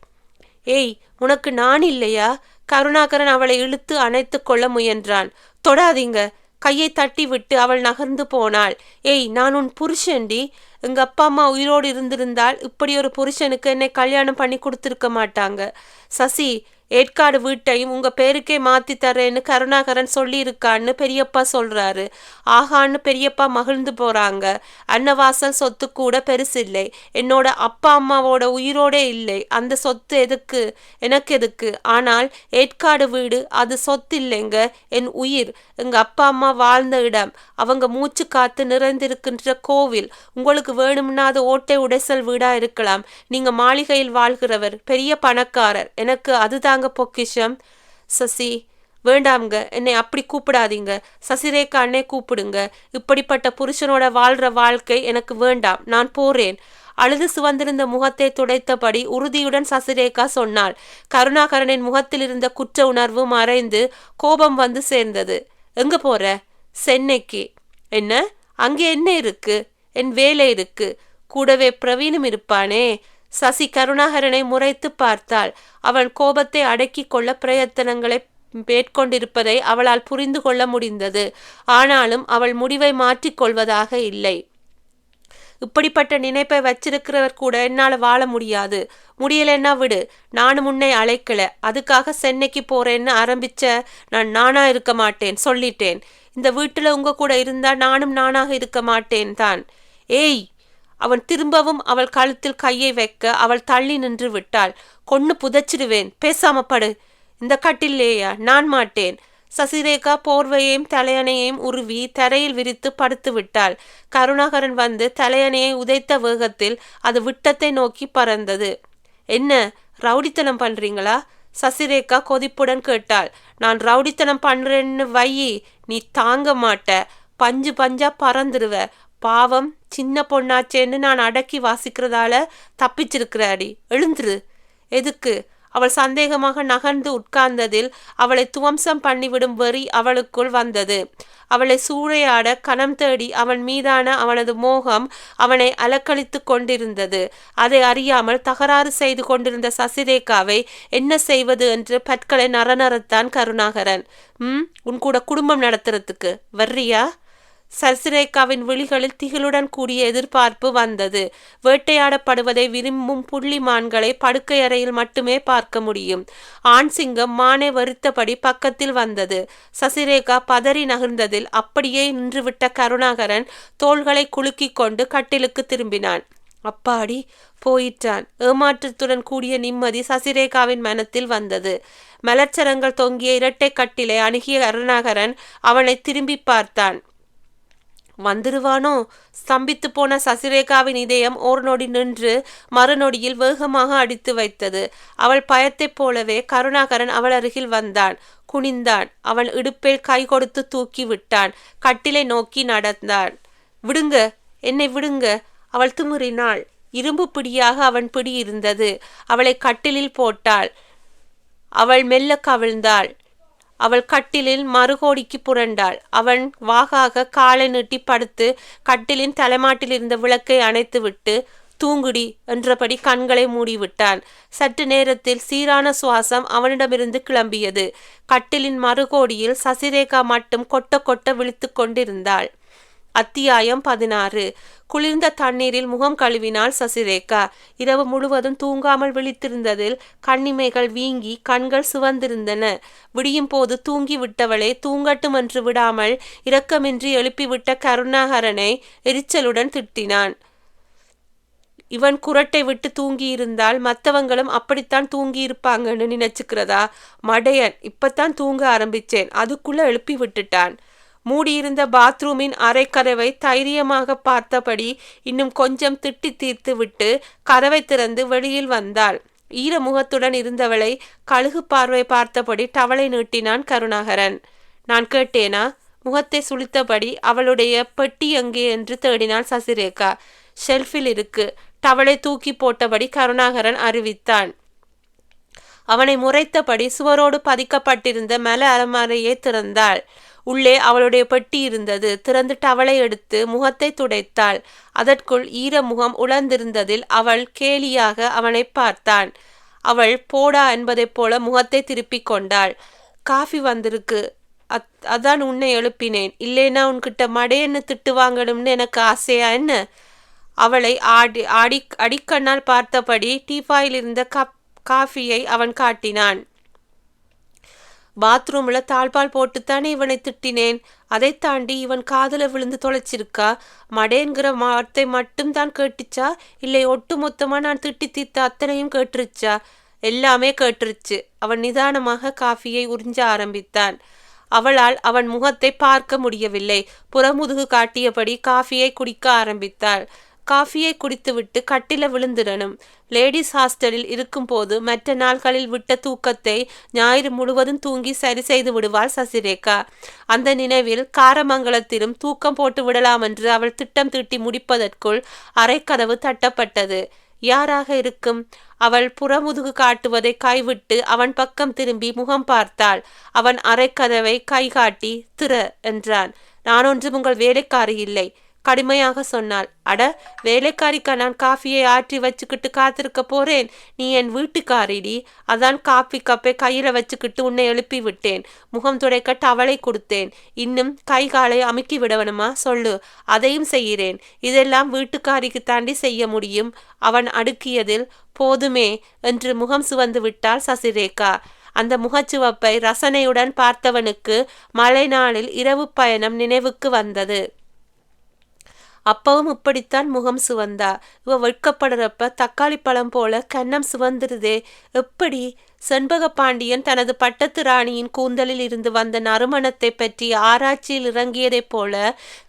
ஏய், உனக்கு நான் இல்லையா? கருணாகரன் அவளை இழுத்து அணைத்து கொள்ள முயன்றான். தொடாதீங்க. கையை தட்டி விட்டு அவள் நகர்ந்து போனாள். ஏய், நான் உன் புருஷன்டி. எங்க அப்பா அம்மா உயிரோடு இருந்திருந்தால் இப்படி ஒரு புருஷனுக்கு என்னை கல்யாணம் பண்ணி கொடுத்துருக்க மாட்டாங்க. சசி, ஏற்காடு வீட்டையும் உங்க பேருக்கே மாத்தி தரேன்னு கருணாகரன் சொல்லி இருக்கான்னு பெரியப்பா சொல்றாரு. ஆகான்னு பெரியப்பா மகிழ்ந்து போறாங்க. அன்னவாசல் சொத்து கூட பெருசில்லை. என்னோட அப்பா அம்மாவோட உயிரோடே இல்லை. அந்த சொத்து எதுக்கு? எனக்கு எதுக்கு? ஆனால் ஏற்காடு வீடு அது சொத்து இல்லைங்க, என் உயிர். எங்க அப்பா அம்மா வாழ்ந்த இடம், அவங்க மூச்சு காத்து நிறைந்திருக்கின்ற கோவில். உங்களுக்கு வேணும்னா அது ஓட்டை உடைசல் வீடா இருக்கலாம். நீங்க மாளிகையில் வாழ்கிறவர், பெரிய பணக்காரர். எனக்கு அதுதாங்க பொக்கிஷம். சசி, வேண்டாம்ங்க, என்னை அப்படி கூப்பிடாதீங்க. சசிரேகா அண்ணே கூப்பிடுங்க. இப்படிப்பட்ட புருஷனோட வாழ்ற வாழ்க்கை எனக்கு வேண்டாம். நான் போறேன். அழுது சிவந்திருந்த முகத்தை துடைத்தபடி உறுதியுடன் சசிரேகா சொன்னாள். கருணாகரனின் முகத்தில் இருந்த குற்ற உணர்வு மறைந்து கோபம் வந்து சேர்ந்தது. எங்க போற? சென்னைக்கு. என்ன? அங்கே என்ன இருக்கு? என் வேலை இருக்கு. கூடவே பிரவீனும் இருப்பானே. சசி கருணாகரனை முறைத்து பார்த்தாள். அவன் கோபத்தை அடக்கி கொள்ள பிரயத்தனங்களை மேற்கொண்டிருப்பதை அவளால் புரிந்து கொள்ள முடிந்தது. ஆனாலும் அவள் முடிவை மாற்றிக்கொள்வதாக இல்லை. இப்படிப்பட்ட நினைப்பை வச்சிருக்கிறவர் கூட என்னால வாழ முடியாது. முடியலன்னா விடு. நானும் உன்னை அழைக்கல. அதுக்காக சென்னைக்கு போறேன்னு ஆரம்பிச்ச நான் நானா இருக்க மாட்டேன், சொல்லிட்டேன். இந்த வீட்டுல உங்க கூட இருந்தா நானும் நானாக இருக்க மாட்டேன் தான். ஏய்! அவன் திரும்பவும் அவள் கழுத்தில் கையை வைக்க அவள் தள்ளி நின்று விட்டாள். கொன்னு புதைச்சிடுவேன், பேசாம படு. இந்த கட்டில்லையா? நான் மாட்டேன். சசிரேகா போர்வையையும் தலையணையையும் உருவி தரையில் விரித்து படுத்து விட்டாள். கருணாகரன் வந்து தலையணையை உதைத்த வேகத்தில் அது விட்டத்தை நோக்கி பறந்தது. என்ன ரவுடித்தனம் பண்றீங்களா? சசிரேகா கொதிப்புடன் கேட்டாள். நான் ரவுடித்தனம் பண்றேன்னு வையி, நீ தாங்க மாட்ட. பஞ்சு பஞ்சா பறந்துருவ. பாவம், சின்ன பொண்ணாச்சேன்னு நான் அடக்கி வாசிக்கிறதால தப்பிச்சிருக்கிறாடி. எழுந்துரு. எதுக்கு? அவள் சந்தேகமாக நகர்ந்து உட்கார்ந்ததில் அவளை துவம்சம் பண்ணிவிடும் வெறி அவளுக்குள் வந்தது. அவளை சூறையாட கணம் தேடி அவன் மீதான அவனது மோகம் அவனை அலக்களித்து கொண்டிருந்தது. அதை அறியாமல் தகராறு செய்து கொண்டிருந்த சசிரேகாவை என்ன செய்வது என்று பற்களை நரநரத்தான் கருணாகரன். உன் கூட குடும்பம் நடத்துறதுக்கு வர்றியா? சசிரேகாவின் விழிகளில் திகிலுடன் கூடிய எதிர்பார்ப்பு வந்தது. வேட்டையாடப்படுவதை விரும்பும் புள்ளிமான்களை படுக்கை அறையில் மட்டுமே பார்க்க முடியும். ஆண் சிங்கம் மானை வறுத்தபடி பக்கத்தில் வந்தது. சசிரேகா பதறி நகர்ந்ததில் அப்படியே நின்றுவிட்ட கருணாகரன் தோள்களை குலுக்கிக் கொண்டு கட்டிலுக்கு திரும்பினான். அப்பாடி, போயிற்றான். ஏமாற்றத்துடன் கூடிய நிம்மதி சசிரேகாவின் மனத்தில் வந்தது. மலர்ச்சரங்கள் தொங்கிய இரட்டை கட்டிலை அணுகிய கருணாகரன் அவனை திரும்பி பார்த்தான். வந்துடுவானோ? ஸ்தம்பித்து போன சசிரேகாவின் இதயம் ஓர் நொடி நின்று மறுநொடியில் வேகமாக அடித்து வைத்தது. அவள் பயத்தைப் போலவே கருணாகரன் அவள் அருகில் வந்தான். குனிந்தான். அவன் இடுப்பில் கை கொடுத்து தூக்கி விட்டான். கட்டிலை நோக்கி நடந்தான். விடுங்க, என்னை விடுங்க. அவள் திமிறினாள். இரும்பு பிடியாக அவன் பிடி இருந்தது. அவளை கட்டிலில் போட்டாள். அவள் மெல்ல கவிழ்ந்தாள். அவள் கட்டிலில் மறுகோடிக்கு புரண்டாள். அவன் வாகாக காலை நீட்டி படுத்து கட்டிலின் தலைமாட்டில் இருந்த விளக்கை அணைத்துவிட்டு தூங்குடி என்றபடி கண்களை மூடிவிட்டான். சற்று நேரத்தில் சீரான சுவாசம் அவனிடமிருந்து கிளம்பியது. கட்டிலின் மறுகோடியில் சசிரேகா மட்டும் கொட்ட கொட்ட விழித்து கொண்டிருந்தாள். அத்தியாயம் 16. குளிர்ந்த தண்ணீரில் முகம் கழுவினாள் சசிரேகா. இரவு முழுவதும் தூங்காமல் விழித்திருந்ததில் கண்ணிமைகள் வீங்கி கண்கள் சிவந்திருந்தன. விடியும் போது தூங்கி விட்டவளை தூங்கட்டும் என்று விடாமல் இரக்கமின்றி எழுப்பிவிட்ட கருணாகரனை எரிச்சலுடன் திட்டினான். இவன் குரட்டை விட்டு தூங்கியிருந்தால் மற்றவங்களும் அப்படித்தான் தூங்கியிருப்பாங்கன்னு நினைச்சுக்கிறதா? மடையன், இப்பத்தான் தூங்க ஆரம்பிச்சேன், அதுக்குள்ள எழுப்பி விட்டுட்டான். மூடியிருந்த பாத்ரூமின் அரைக்கதவை தைரியமாக பார்த்தபடி இன்னும் கொஞ்சம் திட்டி தீர்த்து விட்டு கதவை திறந்து வெளியில் வந்தாள். ஈர முகத்துடன் இருந்தவளை கழுகு பார்வை பார்த்தபடி டவலை நீட்டினான் கருணாகரன். நான் கேட்டேனா? முகத்தை சுளித்தபடி அவளுடைய பெட்டி எங்கே என்று தேடினாள் சசிரேகா. ஷெல்ஃபில் இருக்கு. டவலை தூக்கி போட்டபடி கருணாகரன் அறிவித்தான். அவனை முறைத்தபடி சுவரோடு பதிக்கப்பட்டிருந்த மல அலமாரியை திறந்தாள். உள்ளே அவளுடைய பெட்டி இருந்தது. திறந்து டவலை எடுத்து முகத்தை துடைத்தாள். அதற்குள் ஈர முகம் உலர்ந்திருந்ததில் அவள் கேலியாக அவனை பார்த்தான். அவள் போடா என்பதைப் போல முகத்தை திருப்பிக் கொண்டாள். காஃபி வந்திருக்கு, அதான் உன்னை எழுப்பினேன். இல்லைன்னா உன்கிட்ட மடையன்னு திட்டு வாங்கணும்னு எனக்கு ஆசையா என்ன? அவளை அடிக்கண்ணால் பார்த்தபடி டீபாயில் இருந்த காஃபியை அவன் காட்டினான். பாத்ரூம்ல தாழ்பால் போட்டுத்தானே இவனை திட்டினேன். அதை தாண்டி இவன் காதல விழுந்து தொலைச்சிருக்கா? மடேங்கிற வார்த்தை மட்டும் தான் கேட்டுச்சா? இல்லை ஒட்டு மொத்தமா நான் திட்டி தீர்த்த அத்தனையும் கேட்டுருச்சா? எல்லாமே கேட்டுருச்சு. அவன் நிதானமாக காஃபியை உறிஞ்ச ஆரம்பித்தான். அவளால் அவன் முகத்தை பார்க்க முடியவில்லை. புறமுதுகு காட்டியபடி காஃபியை குடிக்க ஆரம்பித்தாள். காஃபியை குடித்துவிட்டு கட்டில விழுந்திடணும். லேடிஸ் ஹாஸ்டலில் இருக்கும்போது மற்ற நாள்களில் விட்ட தூக்கத்தை ஞாயிறு முழுவதும் தூங்கி சரி செய்து விடுவாள் சசிரேகா. அந்த நினைவில் காரமங்கலத்திலும் தூக்கம் போட்டு விடலாம் என்று அவள் திட்டம் தீட்டி முடிப்பதற்குள் அரைக்கதவு தட்டப்பட்டது. யாராக இருக்கும்? அவள் புறமுதுகு காட்டுவதை கைவிட்டு அவன் பக்கம் திரும்பி முகம் பார்த்தாள். அவன் அரைக்கதவை கை காட்டி திற என்றான். நான் ஒன்றும் உங்கள் வேலைக்காரி இல்லை, கடுமையாக சொன்னாள். அட, வேலைக்காரிக்கா நான் காஃபியை ஆற்றி வச்சுக்கிட்டு காத்திருக்க போறேன்? நீ என் வீட்டுக்காரிடி. அதான் காஃபி கப்பை கையில வச்சுக்கிட்டு உன்னை எழுப்பி விட்டேன். முகம் துடைக்க டவலை கொடுத்தேன். இன்னும் கை காலை அமுக்கி விடவனுமா? சொல்லு, அதையும் செய்கிறேன். இதெல்லாம் வீட்டுக்காரிக்கு தாண்டி செய்ய முடியும். அவன் அடுக்கியதில் போதுமே என்று முகம் சிவந்து விட்டாள் சசிரேகா. அந்த முகச்சுவப்பை ரசனையுடன் பார்த்தவனுக்கு மழை நாளில் இரவு பயணம் நினைவுக்கு வந்தது. அப்பவும் இப்படித்தான் முகம் சிவந்தா? இவ வெட்கப்படுறப்ப தக்காளி பழம் போல கன்னம் சிவந்துருதே எப்படி? செண்பக பாண்டியன் தனது பட்டத்து ராணியின் கூந்தலில் இருந்து வந்த நறுமணத்தை பற்றி ஆராய்ச்சியில் இறங்கியதைப் போல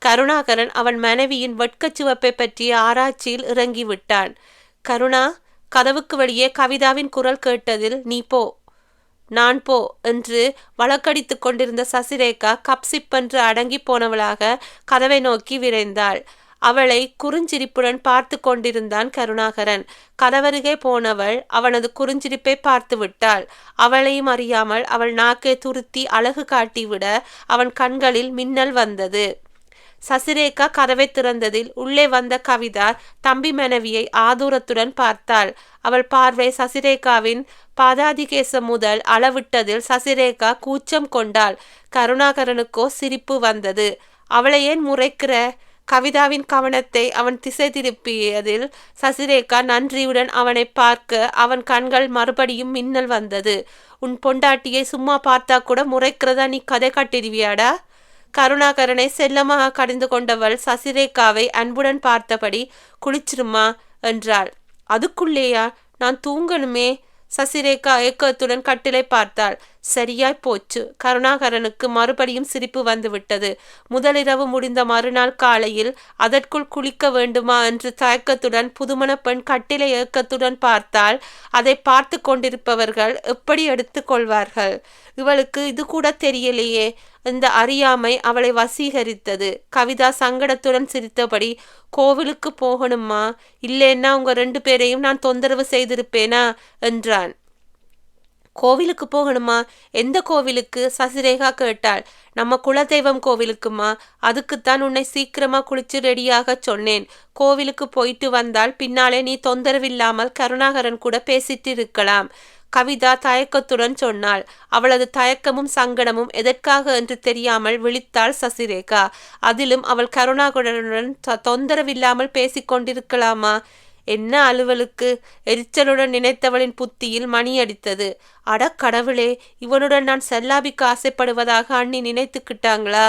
கருணாகரன் அவன் மனைவியின் வெட்கச்சுவப்பை பற்றிய ஆராய்ச்சியில் இறங்கிவிட்டான். கருணா, கதவுக்கு வெளியே கவிதாவின் குரல் கேட்டதில் நீ போ, நான் போ என்று வழக்கடித்து கொண்டிருந்த சசிரேகா கப்சிப்பென்று அடங்கி போனவளாக கதவை நோக்கி விரைந்தாள். அவளை குறுஞ்சிரிப்புடன் பார்த்து கொண்டிருந்தான் கருணாகரன். கதவருகே போனவள் அவனது குறுஞ்சிரிப்பை பார்த்து விட்டாள். அவளையும் அறியாமல் அவள் நாக்கை துருத்தி அழகு காட்டிவிட அவன் கண்களில் மின்னல் வந்தது. சசிரேகா கதவை திறந்ததில் உள்ளே வந்த கவிதா தம்பி மனைவியை ஆதூரத்துடன் பார்த்தாள். அவள் பார்வை சசிரேகாவின் பாதாதிகேசம் முதல் அளவிட்டதில் சசிரேகா கூச்சம் கொண்டாள். கருணாகரனுக்கோ சிரிப்பு வந்தது. அவளை ஏன் முறைக்கிற? கவிதாவின் கவனத்தை அவன் திசை திருப்பியதில் சசிரேகா நன்றியுடன் அவனை பார்க்க அவன் கண்கள் மறுபடியும் மின்னல் வந்தது. உன் பொண்டாட்டியை சும்மா பார்த்தா கூட முறைக்கிறதா நீ கதை கட்டிடுவியாடா? கருணாகரனை செல்லமாக கடிந்து கொண்டவள் சசிரேகாவை அன்புடன் பார்த்தபடி குளிச்சிருமா என்றாள். அதுக்குள்ளேயா? நான் தூங்கணுமே. சசிரேகா ஏக்கத்துடன் கட்டிலை பார்த்தாள். சரியாய் போச்சு. கருணாகரனுக்கு மறுபடியும் சிரிப்பு வந்துவிட்டது. முதலிரவு முடிந்த மறுநாள் காலையில் அதற்குள் குளிக்க வேண்டுமா என்று தயக்கத்துடன் புதுமண பெண் கட்டிலை ஏக்கத்துடன் பார்த்தால் அதை பார்த்து கொண்டிருப்பவர்கள் எப்படி எடுத்து கொள்வார்கள்? இவளுக்கு இது கூட தெரியலையே. இந்த அறியாமை அவளை வசீகரித்தது. கவிதா சங்கடத்துடன் சிரித்தபடி, கோவிலுக்கு போகணுமா? இல்லைன்னா உங்க 2 பேரையும் நான் தொந்தரவு செய்திருப்பேனா என்றான். கோவிலுக்கு போகணுமா? எந்த கோவிலுக்கு? சசிரேகா கேட்டாள். நம்ம குலதெய்வம் கோவிலுக்குமா? அதுக்குத்தான் உன்னை சீக்கிரமா குளிச்சு ரெடியாக சொன்னேன். கோவிலுக்கு போயிட்டு வந்தால் பின்னாலே நீ தொந்தரவில்லாமல் கருணாகரன் கூட பேசிட்டு இருக்கலாம். கவிதா தயக்கத்துடன் சொன்னாள். அவளது தயக்கமும் சங்கடமும் எதற்காக என்று தெரியாமல் விழித்தாள் சசிரேகா. அதிலும் அவள் கருணாகரனுடன் தொந்தரவில்லாமல் பேசிக்கொண்டிருக்கலாமா? என்ன அலுவலுக்கு? எரிச்சலுடன் நினைத்தவளின் புத்தியில் மணி அடித்தது. அடக்கடவுளே, இவனுடன் நான் செல்லாபிக்கு ஆசைப்படுவதாக அண்ணி நினைத்துக்கிட்டாங்களா?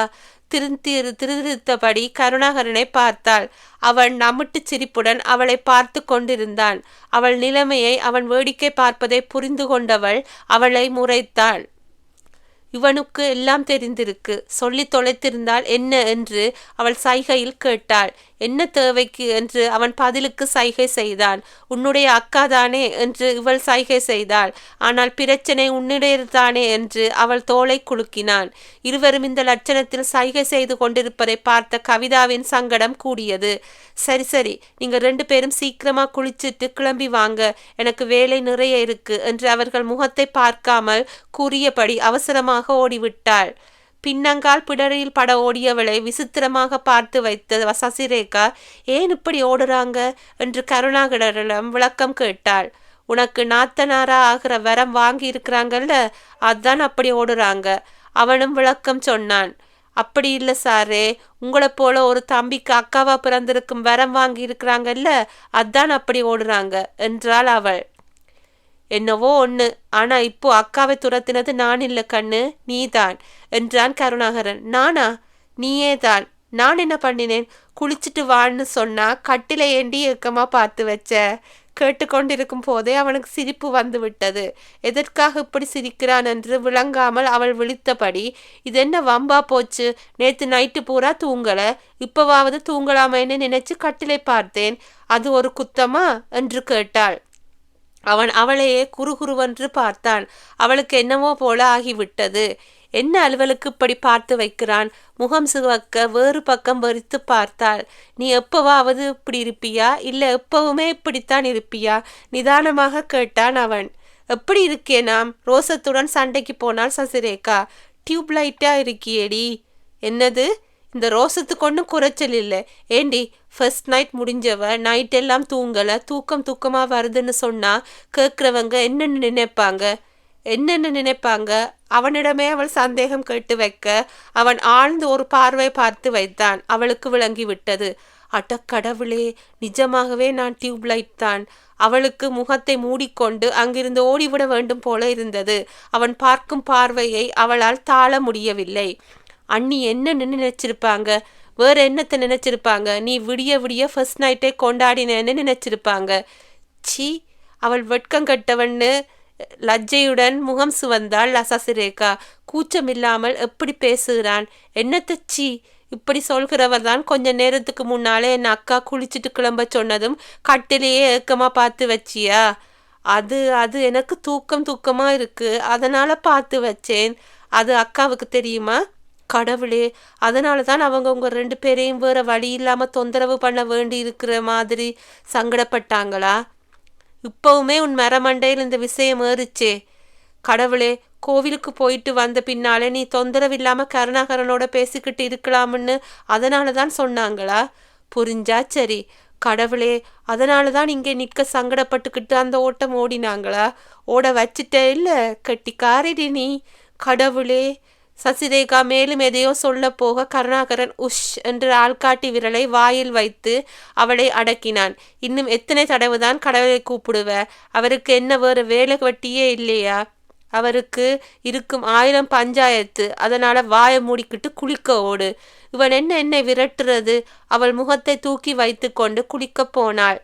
திருத்தபடி கருணாகரனை பார்த்தாள். அவன் நமிட்டு சிரிப்புடன் அவளை பார்த்து கொண்டிருந்தான். அவள் நிலைமையை அவன் வேடிக்கை பார்ப்பதை புரிந்து கொண்டவள் அவளை முறைத்தாள். இவனுக்கு எல்லாம் தெரிந்திருக்கு. சொல்லி தொலைத்திருந்தால் என்ன என்று அவள் சைகையில் கேட்டாள். என்ன தேவைக்கு என்று அவன் பதிலுக்கு சைகை செய்தான். உன்னுடைய அக்கா தானே என்று இவள் சைகை செய்தாள். ஆனால் பிரச்சனை உன்னுடையதானே என்று அவள் தோளை குலுக்கினான். இருவரும் இந்த லட்சணத்தில் சைகை செய்து கொண்டிருப்பதை பார்த்த கவிதாவின் சங்கடம் கூடியது. சரி சரி, நீங்க 2 பேரும் சீக்கிரமா குளிச்சுட்டு கிளம்பி வாங்க, எனக்கு வேலை நிறைய இருக்கு என்று அவர்கள் முகத்தை பார்க்காமல் கூறியபடி அவசரமாக ஓடிவிட்டாள். பின்னங்கால் பிடரியில் பட ஓடியவளை விசித்திரமாக பார்த்து வைத்த சசிரேகா, ஏன் இப்படி ஓடுறாங்க என்று கருணாகரனிடம் விளக்கம் கேட்டாள். உனக்கு நாத்தனாரா ஆகிற வரம் வாங்கி இருக்கிறாங்கல்ல, அதான் அப்படி ஓடுறாங்க. அவனும் விளக்கம் சொன்னான். அப்படி இல்லை சாரே, உங்களை போல ஒரு தம்பிக்கு அக்காவா பிறந்திருக்கும் வரம் வாங்கி இருக்கிறாங்கல்ல, அதான் அப்படி ஓடுறாங்க என்றாள் அவள். என்னவோ ஒன்று, ஆனா இப்போ அக்காவை துரத்தினது நான் இல்லை கண்ணு, நீதான் என்றான் கருணாகரன். நானா? நீயே தான். நான் என்ன பண்ணினேன்? குளிச்சுட்டு வான்னு சொன்னா கட்டில ஏண்டி இறுக்கமா பார்த்து வச்ச? கேட்டுக்கொண்டிருக்கும் போதே அவனுக்கு சிரிப்பு வந்து விட்டது. எதற்காக இப்படி சிரிக்கிறான் என்று விளங்காமல் அவள் விழித்தபடி, இது என்ன வம்பா போச்சு? நேத்து நைட்டு பூரா தூங்கல, இப்பவாவது தூங்கலாமேன்னு நினைச்சு கட்டிலை பார்த்தேன், அது ஒரு குத்தமா என்று கேட்டாள். அவன் அவளையே குறுகுறுவென்று பார்த்தான். அவளுக்கு என்னவோ போல ஆகிவிட்டது. என்ன அலுவலுக்கு இப்படி பார்த்து வைக்கிறான்? முகம் சிவக்க வேறு பக்கம் வெறித்து பார்த்தாள். நீ எப்பவாவது இப்படி இருப்பியா, இல்லை எப்பவுமே இப்படித்தான் இருப்பியா? நிதானமாக கேட்டான் அவன். எப்படி இருக்கேனாம்? ரோசத்துடன் சண்டைக்கு போனாள் சசிரேகா. டியூப் லைட்டா இருக்கியேடி. என்னது? இந்த ரோசத்துக்கு ஒன்றும் குறைச்சல் இல்லை. ஏண்டி, ஃபர்ஸ்ட் நைட் முடிஞ்சவ நைட் எல்லாம் தூங்கலை, தூக்கமாக வருதுன்னு சொன்னா கேட்குறவங்க என்னென்னு நினைப்பாங்க? அவனிடமே அவள் சந்தேகம் கேட்டு வைக்க அவன் ஆழ்ந்து ஒரு பார்வை பார்த்து வைத்தான். அவளுக்கு விளங்கி விட்டது. அடக்கடவுளே, நிஜமாகவே நான் டியூப்லைட் தான். அவளுக்கு முகத்தை மூடிக்கொண்டு அங்கிருந்து ஓடிவிட வேண்டும் போல இருந்தது. அவன் பார்க்கும் பார்வையை அவளால் தாழ முடியவில்லை. அண்ணி என்ன நினைச்சிருப்பாங்க? வேற என்னத்தை நினைச்சிருப்பாங்க? நீ விடிய விடிய ஃபர்ஸ்ட் நைட்டே கொண்டாடினேன்னு நினைச்சிருப்பாங்க. சி, அவள் வெட்கம் கட்டவன்னு லஜ்ஜையுடன் முகம் சுவந்தாள் சசிரேகா. கூச்சமில்லாமல் எப்படி பேசுகிறான்? என்னத்தை சி இப்படி சொல்கிறவர் தான் கொஞ்ச நேரத்துக்கு முன்னாலே என் அக்கா குளிச்சுட்டு கிளம்ப சொன்னதும் கட்டிலேயே ஏக்கமா பார்த்து வச்சியா? அது எனக்கு தூக்கமா இருக்கு, அதனால பார்த்து வச்சேன். அது அக்காவுக்கு தெரியுமா? கடவுளே, அதனால தான் அவங்க உங்க 2 பேரையும் வேற வழி இல்லாம தொந்தரவு பண்ண வேண்டி இருக்கிற மாதிரி சங்கடப்பட்டாங்களா? இப்பவுமே உன் மரமண்டையில் இந்த விஷயம் ஏறிச்சே. கடவுளே, கோவிலுக்கு போயிட்டு வந்த பின்னாலே நீ தொந்தரவில்லாம கருணாகரனோட பேசிக்கிட்டு இருக்கலாம்னு அதனால தான் சொன்னாங்களா? புரிஞ்சா சரி. கடவுளே, அதனால தான் இங்கே நிற்க சங்கடப்பட்டுக்கிட்டு அந்த ஓட்டம் ஓடினாங்களா? ஓட வச்சிட்டே இல்லை, கட்டிக்காரிடி நீ. கடவுளே. சசிரேகா மேலும் எதையோ சொல்ல போக கருணாகரன் உஷ் என்று ஆள்காட்டி விரலை வாயில் வைத்து அவளை அடக்கினான். இன்னும் எத்தனை தடவைதான் கடவுளை கூப்பிடுவ? அவருக்கு என்ன வேறு வேலை வெட்டியே இல்லையா? அவருக்கு இருக்கும் 1000 பஞ்சாயத்து. அதனால வாயை மூடிக்கிட்டு குளிக்க ஓடு. இவன் என்னை விரட்டுறது? அவள் முகத்தை தூக்கி வைத்து கொண்டு குளிக்க போனாள்.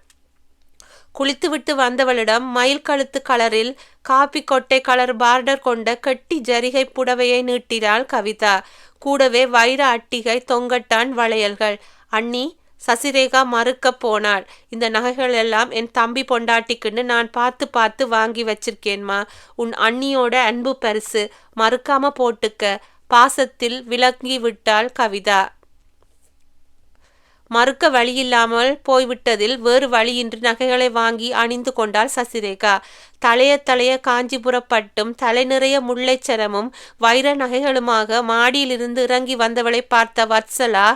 குளித்துவிட்டு வந்தவளிடம் மயில் கழுத்து கலரில் காப்பி கொட்டை கலர் பார்டர் கொண்ட கெட்டி ஜரிகை புடவையை நீட்டினாள் கவிதா. கூடவே வைர அட்டிகை தொங்கட்டான் வளையல்கள். அண்ணி, சசிரேகா மறுக்க போனாள். இந்த நகைகள் எல்லாம் என் தம்பி பொண்டாட்டிக்குன்னு நான் பார்த்து பார்த்து வாங்கி வச்சிருக்கேன்மா. உன் அண்ணியோட அன்பு பரிசு, மறுக்காம போட்டுக்க. பாசத்தில் விளங்கி விட்டாள் கவிதா. மறுக்க வழியில்லாமல் போய்விட்டதில் வேறு வழியின்றி நகைகளை வாங்கி அணிந்து கொண்டாள் சசிரேகா. தலைய காஞ்சிபுரம் பட்டும் தலை நிறைய முல்லைச்சரமும் வைர நகைகளுமாக மாடியிலிருந்து இறங்கி வந்தவளை பார்த்த வத்சலா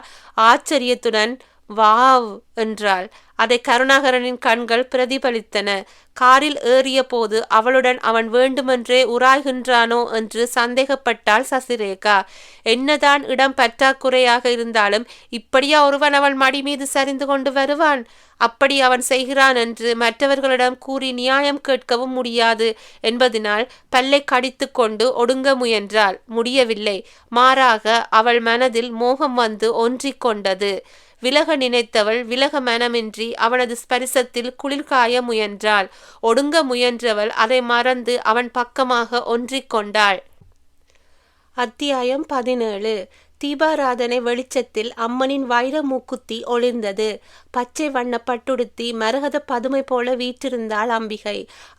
ஆச்சரியத்துடன் வாவ் என்றாள். அதை கருணாகரனின் கண்கள் பிரதிபலித்தன. காரில் ஏறிய போது அவளுடன் அவன் வேண்டுமென்றே உராய்கின்றானோ என்று சந்தேகப்பட்டாள் சசிரேகா. என்னதான் இடம் பற்றாக்குறையாக இருந்தாலும் இப்படியா ஒருவன் அவள் மடி மீது சரிந்து கொண்டு வருவான்? அப்படி அவன் செய்கிறான் என்று மற்றவர்களிடம் கூறி நியாயம் கேட்கவும் முடியாது என்பதனால் பல்லை கடித்து கொண்டு ஒடுங்க முயன்றாள். முடியவில்லை. மாறாக அவள் மனதில் மோகம் வந்து ஒன்றிக் கொண்டது. விலக நினைத்தவள் விலக மனமின்றி அவனது ஸ்பரிசத்தில் குளிர்காய முயன்றாள். ஒடுங்க முயன்றவள் அதை மறந்து அவன் பக்கமாக ஒன்றிக் கொண்டாள். அத்தியாயம் 17. தீபாராதனை வெளிச்சத்தில் அம்மனின் வைர மூக்குத்தி ஒளிர்ந்தது. பச்சை வண்ண பட்டுடுத்தி மரகத பதுமை போல வீற்றிருந்தாள் அம்பிகை.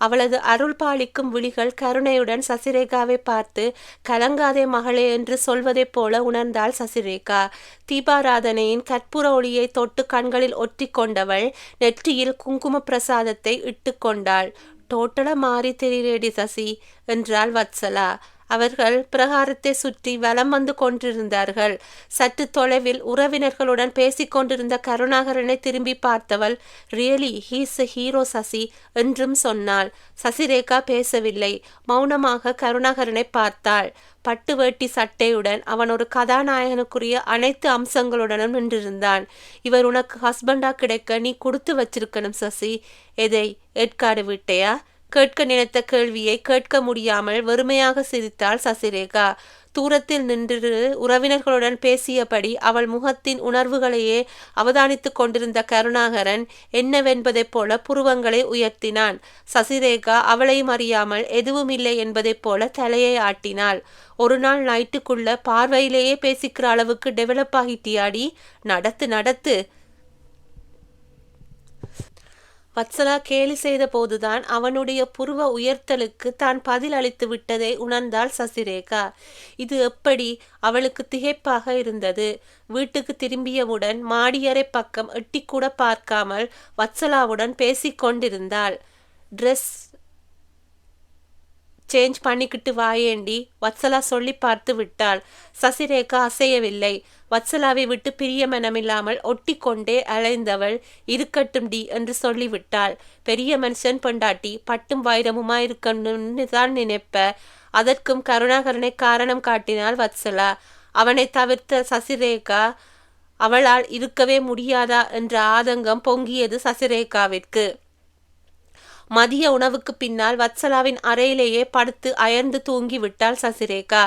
அவளது அருள் பாலிக்கும் விழிகள் கருணையுடன் சசிரேகாவை பார்த்து கலங்காதே மகளே என்று சொல்வதைப் போல உணர்ந்தாள் சசிரேகா. தீபாராதனையின் கற்பூர ஒளியை தொட்டு கண்களில் ஒற்றி கொண்டவள் நெற்றியில் குங்கும பிரசாதத்தை இட்டு கொண்டாள். டோட்டலா மாறி தெரியுறேடி சசி என்றாள் வத்சலா. அவர்கள் பிரகாரத்தை சுற்றி வலம் வந்து கொண்டிருந்தார்கள். சற்று தொலைவில் உறவினர்களுடன் பேசிக்கொண்டிருந்த கருணாகரனை திரும்பி பார்த்தவள் really he's a hero Sasi என்றும் சொன்னாள். சசிரேகா பேசவில்லை. மௌனமாக கருணாகரனை பார்த்தாள். பட்டு வேட்டி சட்டையுடன் அவன் ஒரு கதாநாயகனுக்குரிய அனைத்து அம்சங்களுடனும் நின்றிருந்தான். இவர் உனக்கு ஹஸ்பண்டா கிடைக்க நீ கொடுத்து வச்சிருக்கணும் சசி. எதை? ஏற்காடு வீட்டையா? கேட்க நினைத்த கேள்வியை கேட்க முடியாமல் வெறுமையாக சிரித்தாள் சசிரேகா. தூரத்தில் நின்று உறவினர்களுடன் பேசியபடி அவள் முகத்தின் உணர்வுகளையே அவதானித்து கொண்டிருந்த கருணாகரன் என்னவென்பதைப் போல புருவங்களை உயர்த்தினான். சசிரேகா அவளையும் அறியாமல் எதுவும் இல்லை என்பதைப் போல தலையை ஆட்டினாள். ஒரு நாள் நைட்டுக்குள்ள பார்வையிலேயே பேசிக்கிற அளவுக்கு டெவலப் ஆகிட்டியாடி, நடத்து நடத்து. வத்சலா கேலி செய்த போதுதான் அவனுடைய புருவ உயர்த்தலுக்கு தான் பதில் அளித்து விட்டதை உணர்ந்தாள் சசிரேகா. இது எப்படி? அவளுக்கு திகைப்பாக இருந்தது. வீட்டுக்கு திரும்பியவுடன் மாடியறை பக்கம் எட்டிக்கூட பார்க்காமல் வத்சலாவுடன் பேசிக்கொண்டிருந்தாள். ட்ரெஸ் சேஞ்ச் பண்ணிக்கிட்டு வாயேண்டி வத்சலா சொல்லி பார்த்து விட்டாள். சசிரேகா அசையவில்லை. வத்சலாவை விட்டு பிரிய மனமில்லாமல் ஒட்டி கொண்டே அலைந்தவள் இருக்கட்டும் டி என்று சொல்லிவிட்டாள். பெரிய மனுஷன் பொண்டாட்டி பட்டும் வைரமுமா இருக்கணும்னு தான் நினைப்ப. அதற்கும் கருணாகரனை காரணம் காட்டினாள் வத்சலா. அவனை தவிர்த்த சசிரேகா அவளால் இருக்கவே முடியாதா என்ற ஆதங்கம் பொங்கியது சசிரேகாவிற்கு. மதிய உணவுக்கு பின்னால் வத்சலாவின் அறையிலேயே படுத்து அயர்ந்து தூங்கி விட்டாள் சசிரேகா.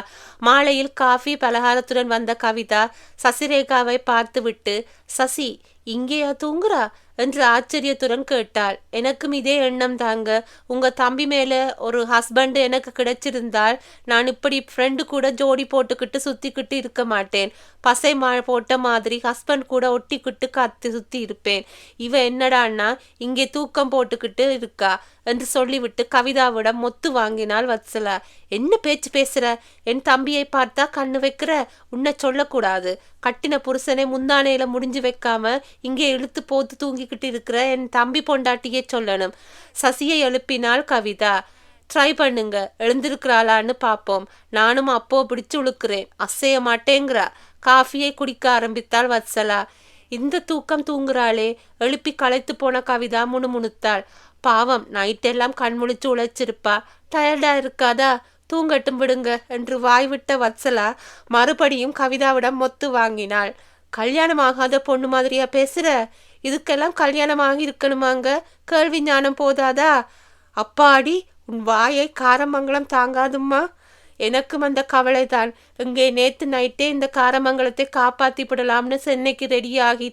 மாலையில் காஃபி பலகாரத்துடன் வந்த கவிதா சசிரேகாவை பார்த்துவிட்டு, சசி இங்கேயா தூங்குறா என்று ஆச்சரியத்துடன் கேட்டாள். எனக்கும் இதே எண்ணம் தாங்க. உங்க தம்பி மேல ஒரு ஹஸ்பண்ட் எனக்கு கிடைச்சிருந்தால் நான் இப்படி ஃப்ரெண்டு கூட ஜோடி போட்டுக்கிட்டு சுத்திக்கிட்டு இருக்க மாட்டேன். பசை போட்ட மாதிரி ஹஸ்பண்ட் கூட ஒட்டிக்கிட்டு கத்தி சுத்தி இருப்பேன். இவ என்னடான்னா இங்கே தூக்கம் போட்டுக்கிட்டு இருக்கா என்று சொல்லிவிட்டு கவிதாவிடம் மொத்து வாங்கினாள் வத்சலா. என்ன பேச்சு பேசுற? என் தம்பியை பார்த்தா கண்ணு வைக்கிற? உன்னை சொல்லக்கூடாது. கட்டின புருஷனை முந்தானையில முடிஞ்சு வைக்காம இங்கே இழுத்து போத்து தூங்கிக்கிட்டு இருக்கிற என் தம்பி பொண்டாட்டியே சொல்லணும். சசியை எழுப்பினாள் கவிதா. ட்ரை பண்ணுங்க, எழுந்திருக்கிறாளான்னு பார்ப்போம். நானும் அப்போ பிடிச்சு உழுக்கிறேன். அசைய மாட்டேங்கிறா. காஃபியை குடிக்க ஆரம்பித்தாள் வத்சலா. இந்த தூக்கம் தூங்குறாளே. எழுப்பி களைத்து போன கவிதா முணுமுணுத்தாள். பாவம், நைட்டெல்லாம் கண்முழிச்சு உழைச்சிருப்பா. டயர்டா இருக்காதா? தூங்கட்டும் விடுங்க என்று வாய்விட்ட வத்சலா மறுபடியும் கவிதாவிடம் மொத்து வாங்கினாள். கல்யாணம் ஆகாத பொண்ணு மாதிரியா பேசுற? இதுக்கெல்லாம் கல்யாணமாகி இருக்கணுமாங்க? கேள்வி ஞானம் போதாதா? அப்பாடி, உன் வாயை காரமங்கலம் தாங்காதும்மா. எனக்கும் அந்த கவலை தான். இங்கே நேத்து நைட்டே இந்த காரமங்கலத்தை காப்பாத்தி விடலாம்னு சென்னைக்கு ரெடியாகி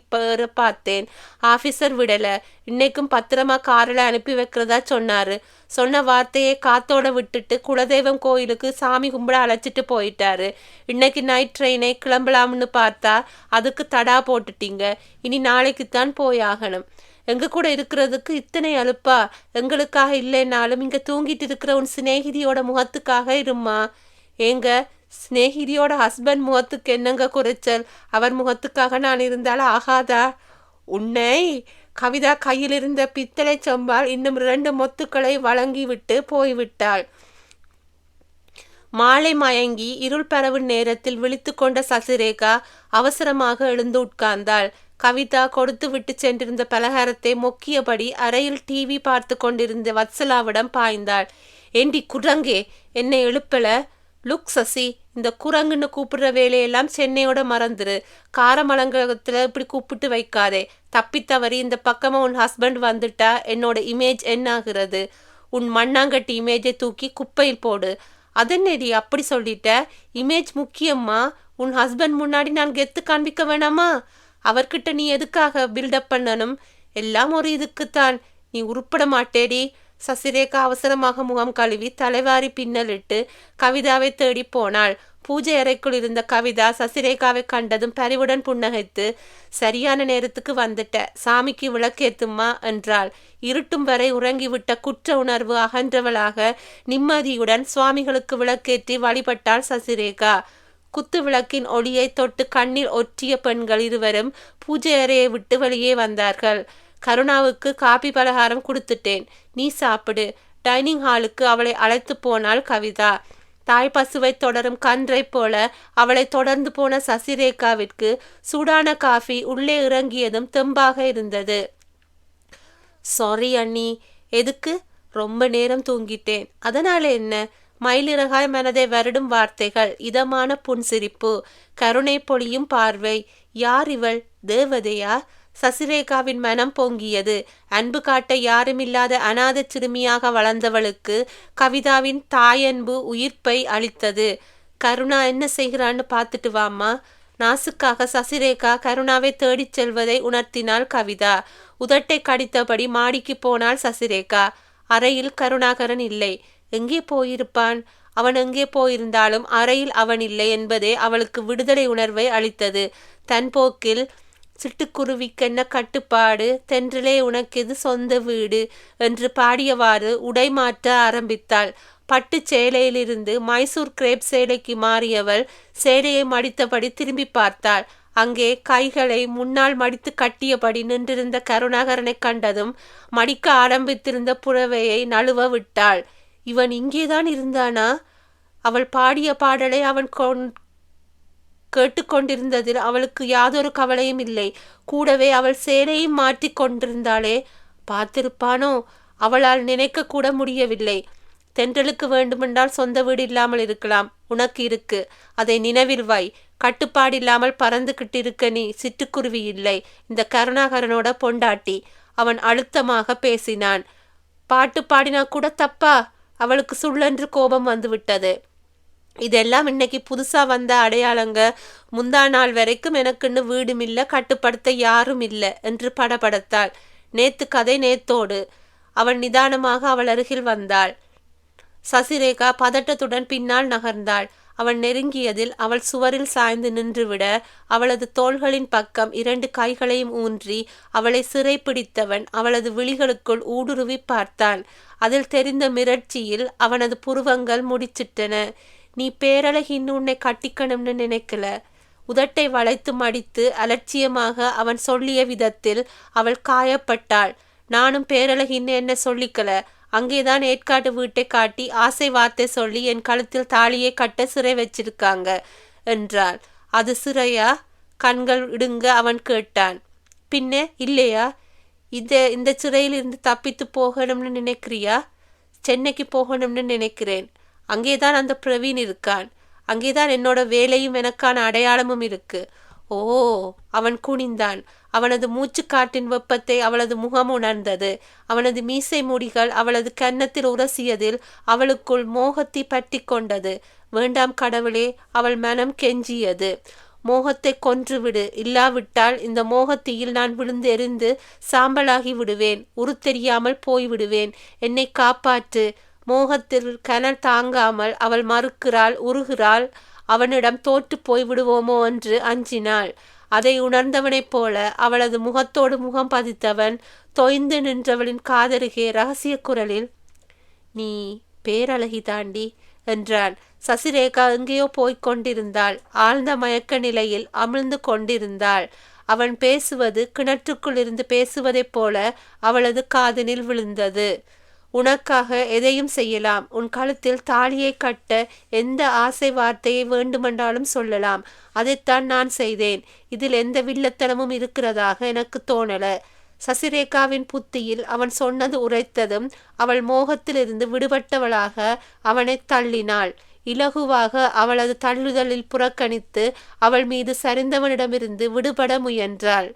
பார்த்தேன். ஆபீசர் விடல. இன்னைக்கும் பத்திரமா காரில் அனுப்பி வைக்கிறதா சொன்னாரு. சொன்ன வார்த்தையை காத்தோட விட்டுட்டு குலதெய்வம் கோயிலுக்கு சாமி கும்பிட அழைச்சிட்டு போயிட்டாரு. இன்னைக்கு நைட் ட்ரெயினை கிளம்பலாம்னு பார்த்தா அதுக்கு தடா போட்டுட்டீங்க. இனி நாளைக்குத்தான் போயாகணும். எங்க கூட இருக்கிறதுக்கு இத்தனை அலுப்பா? எங்களுக்காக இல்லைனாலும் இங்க தூங்கிட்டு இருக்கிற உன் சிநேகிதியோட முகத்துக்காக இருமா. ஏங்க, சிநேகிதியோட ஹஸ்பண்ட் முகத்துக்கு என்னங்க குறைச்சல்? அவர் முகத்துக்காக நான் இருந்தால் ஆகாதா? உன்னை கவிதா கையில் இருந்த பித்தளை செம்பால் இன்னும் 2 மொத்துக்களை வழங்கிவிட்டு போய்விட்டாள். மாலை மயங்கி இருள் பரவும் நேரத்தில் விழித்து கொண்ட சசிரேகா அவசரமாக எழுந்து உட்கார்ந்தாள். கவிதா கொடுத்து விட்டு சென்றிருந்த பலகாரத்தை மொக்கியபடி அறையில் டிவி பார்த்து கொண்டிருந்த வத்சலாவிடம் பாய்ந்தாள். ஏண்டி குரங்கே, என்னை எழுப்பல? லுக் சசி, இந்த குரங்குன்னு கூப்பிடுற வேலையெல்லாம் சென்னையோட மறந்துரு. காரமலங்கலத்துல இப்படி கூப்பிட்டு வைக்காதே. தப்பித்தவறி இந்த பக்கமா உன் ஹஸ்பண்ட் வந்துட்டா என்னோட இமேஜ் என்ன ஆகுறது? உன் மண்ணாங்கட்டி இமேஜை தூக்கி குப்பையில் போடு. அதென்னடி அப்படி சொல்லிட்ட? இமேஜ் முக்கியம்மா. உன் ஹஸ்பண்ட் முன்னாடி நான் கெத்து காண்பிக்க வேணாமா? அவர்கிட்ட நீ எதுக்காக பில்டப் பண்ணணும்? எல்லாம் ஒரு இதுக்குத்தான். நீ உருப்பட மாட்டேடி. சசிரேகா அவசரமாக முகம் கழுவி தலைவாரி பின்னலிட்டு கவிதாவை தேடி போனாள். பூஜை அறைக்குள் இருந்த கவிதா சசிரேகாவை கண்டதும் பரிவுடன் புன்னகைத்து, சரியான நேரத்துக்கு வந்துட்ட, சாமிக்கு விளக்கேத்துமா என்றாள். இருட்டும் வரை உறங்கிவிட்ட குற்ற உணர்வு அகன்றவளாக நிம்மதியுடன் சுவாமிகளுக்கு விளக்கேற்றி வழிபட்டாள் சசிரேகா. குத்து விளக்கின் ஒளியை தொட்டு கண்ணில் ஒற்றிய பெண்கள் இருவரும் பூஜை அறையை விட்டு வெளியே வந்தார்கள். கருணாவுக்கு காபி பலகாரம் கொடுத்துட்டேன், நீ சாப்பிடு. டைனிங் ஹாலுக்கு அவளை அழைத்து போனாள் கவிதா. தாய் பசுவை தொடரும் கன்றை போல அவளை தொடர்ந்து போன சசிரேகாவிற்கு சூடான காஃபி உள்ளே இறங்கியதும் தெம்பாக இருந்தது. சாரி அண்ணி. எதுக்கு? ரொம்ப நேரம் தூங்கிட்டேன். அதனால என்ன? மயிலிறகாய் மனதை வருடும் வார்த்தைகள், இதமான புன்சிரிப்பு, கருணை பொழியும் பார்வை. யார் இவள்? தேவதையா? சசிரேகாவின் மனம் பொங்கியது. அன்பு காட்ட யாருமில்லாத அநாத சிறுமியாக வளர்ந்தவளுக்கு கவிதாவின் தாயன்பு உயிர்ப்பை அளித்தது. கருணா என்ன செய்கிறான்னு பார்த்துட்டு வாமா. நாசுக்காக சசிரேகா கருணாவை தேடிச் செல்வதை உணர்த்தினாள் கவிதா. உதட்டை கடித்தபடி மாடிக்கு போனாள் சசிரேகா. அறையில் கருணாகரன் இல்லை. எங்கே போயிருப்பான்? அவன் எங்கே போயிருந்தாலும் அறையில் அவன் இல்லை என்பதே அவளுக்கு விடுதலை உணர்வை அளித்தது. தன் போக்கில் சிட்டுக்குருவிக்கென்ன கட்டுப்பாடு, தென்றலே உனக்கெது சொந்த வீடு என்று பாடியவாறு உடை மாற்ற ஆரம்பித்தாள். பட்டு சேலையிலிருந்து மைசூர் கிரேப் சேலைக்கு மாறியவள் சேலையை மடித்தபடி திரும்பி பார்த்தாள். அங்கே கைகளை முன்னால் மடித்து கட்டியபடி நின்றிருந்த கருணாகரனை கண்டதும் மடிக்க ஆரம்பித்திருந்த புறவையை நழுவ விட்டாள். இவன் இங்கேதான் இருந்தானா? அவள் பாடிய பாடலை அவன் கேட்டுக்கொண்டிருந்ததில் அவளுக்கு யாதொரு கவலையும் இல்லை. கூடவே அவள் சேலையும் மாற்றி கொண்டிருந்தாளே, பார்த்திருப்பானோ? அவளால் நினைக்க கூட முடியவில்லை. தென்றலுக்கு வேண்டுமென்றால் சொந்த வீடு இல்லாமல் இருக்கலாம். உனக்கு இருக்கு, அதை நினைவில் வை. கட்டுப்பாடில்லாமல் பறந்துகிட்டு இருக்க நீ சிட்டுக்குருவி இல்லை, இந்த கருணாகரனோட பொண்டாட்டி. அவன் அழுத்தமாக பேசினான். பாட்டு பாடினா கூட தப்பா? அவளுக்கு சுள்ளென்று கோபம் வந்துவிட்டது. இதெல்லாம் இன்னைக்கு புதுசா வந்த அடையாளங்க. முந்தா நாள் வரைக்கும் எனக்குன்னு வீடும் இல்லை, கட்டுப்படுத்த யாரும் இல்லை என்று படபடத்தாள். நேத்து கதை நேத்தோடு. அவள் நிதானமாக அவள் அருகில் வந்தாள். சசிரேகா பதட்டத்துடன் பின்னால் நகர்ந்தாள். அவள் நெருங்கியதில் அவள் சுவரில் சாய்ந்து நின்றுவிட அவளது தோள்களின் பக்கம் 2 கைகளையும் ஊன்றி அவளை சிறை பிடித்தவன் அவளது விழிகளுக்குள் ஊடுருவி பார்த்தான். அதில் தெரிந்த மிரட்சியில் அவனது புருவங்கள் முடிச்சிட்டன. நீ பேரழகின்னு உன்னை கட்டிக்கணும்னு நினைக்கல. உதட்டை வளைத்து மடித்து அலட்சியமாக அவன் சொல்லிய விதத்தில் அவள் காயப்பட்டாள். நானும் பேரழகின்னு என்ன சொல்லிக்கல. அங்கேதான் ஏற்காட்டு வீட்டை காட்டி ஆசை வார்த்தை சொல்லி என் கழுத்தில் தாலியை கட்ட சிறை வச்சிருக்காங்க என்றாள். அது சிறையா? கண்கள் இடுங்க அவன் கேட்டான். பின்ன இல்லையா? இந்த சிறையில் இருந்து தப்பித்து போகணும்னு நினைக்கிறியா? சென்னைக்கு போகணும்னு நினைக்கிறேன். அங்கேதான் அந்த பிரவீன் இருக்கான். அங்கேதான் என்னோட வேலையும் எனக்கான அடையாளமும் இருக்கு. ஓ! அவன் குனிந்தான். அவனது மூச்சுக்காற்றின் வெப்பத்தை அவளது முகம் உணர்ந்தது. அவனது மீசை முடிகள் அவளது கன்னத்தில் உரசியதில் அவளுக்குள் மோகத்தை பற்றி கொண்டது. வேண்டாம் கடவுளே, அவள் மனம் கெஞ்சியது. மோகத்தை கொன்றுவிடு, இல்லாவிட்டால் இந்த மோகத்தீயில் நான் விழுந்து எரிந்து சாம்பலாகி விடுவேன், உருத்தெரியாமல் போய்விடுவேன். என்னை காப்பாற்று. மோகத்தில் கனல் தாங்காமல் அவள் மறுக்கிறாள், உருகிறாள். அவனிடம் தோற்று போய் விடுவோமோ என்று அஞ்சினாள். அதை உணர்ந்தவனைப் போல அவளது முகத்தோடு முகம் பதித்தவன் தொய்ந்து நின்றவளின் காதருகே ரகசிய குரலில், நீ பேரழகி தாண்டி என்றான். சசிரேகா எங்கேயோ போய்க் கொண்டிருந்தாள். ஆழ்ந்த மயக்க நிலையில் அமிழ்ந்து கொண்டிருந்தாள். அவன் பேசுவது கிணற்றுக்குள் இருந்து பேசுவதைப் போல அவளது காதினில் விழுந்தது. உனக்காக எதையும் செய்யலாம். உன் கழுத்தில் தாலியை கட்ட எந்த ஆசை வார்த்தையை வேண்டுமென்றாலும் சொல்லலாம். அதைத்தான் நான் செய்தேன். இதில் எந்த வில்லத்தனமும் இருக்கிறதாக எனக்கு தோணல. சசிரேகாவின் புத்தியில் அவன் சொன்னது உரைத்ததும் அவள் மோகத்திலிருந்து விடுபட்டவளாக அவனை தள்ளினாள். இலகுவாக அவளது தள்ளுதலில் புறக்கணித்து அவள் மீது சரிந்தவனிடமிருந்து விடுபட முயன்றாள்.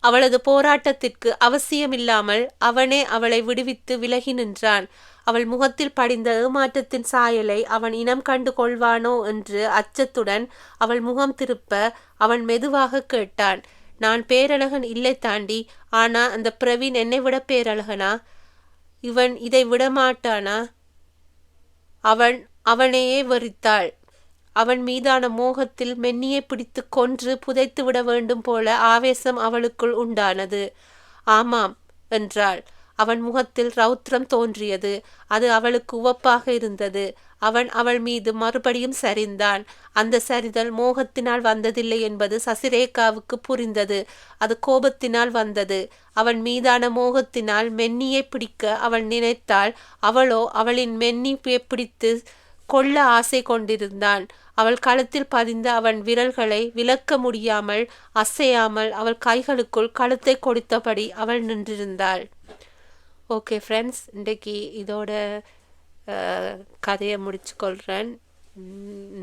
அவளது போராட்டத்திற்கு அவசியமில்லாமல் அவனே அவளை விடுவித்து விலகி நின்றான். அவள் முகத்தில் படிந்த ஏமாற்றத்தின் சாயலை அவன் இனம் கண்டு கொள்வானோ என்று அச்சத்துடன் அவள் முகம் திருப்ப அவன் மெதுவாக கேட்டான், நான் பேரழகன் இல்லை தாண்டி, ஆனா அந்த பிரவீன் என்னை விட பேரழகனா? இவன் இதை விடமாட்டானா? அவனையே வெறித்தாள். அவன் மீதான மோகத்தில் மென்னியை பிடித்து கொன்று புதைத்து விட வேண்டும் போல ஆவேசம் அவளுக்குள் உண்டானது. ஆமாம் என்றாள். அவன் முகத்தில் ரௌத்ரம் தோன்றியது. அது அவளுக்கு உவப்பாக இருந்தது. அவன் அவள் மீது மறுபடியும் சரிந்தான். அந்த சரிதல் மோகத்தினால் வந்ததில்லை என்பது சசிரேகாவுக்கு புரிந்தது. அது கோபத்தினால் வந்தது. அவன் மீதான மோகத்தினால் மென்னியை பிடிக்க அவள் நினைத்தாள். அவளோ அவளின் மென்னியை பிடித்து கொள்ள ஆசை கொண்டிருந்தான். அவள் கழுத்தில் பதிந்த அவன் விரல்களை விலக்க முடியாமல் அசையாமல் அவள் கைகளுக்குள் கழுத்தை கொடுத்தபடி அவள் நின்றிருந்தாள். ஓகே ஃப்ரெண்ட்ஸ், இன்றைக்கு இதோட கதையை முடிச்சு கொள்கிறேன்.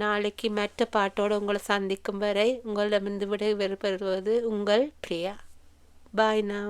நாளைக்கு மற்ற பாட்டோடு உங்களை சந்திக்கும் வரை உங்களிடமிருந்து விடை பெறுவது உங்கள் பிரியா. பாய் now.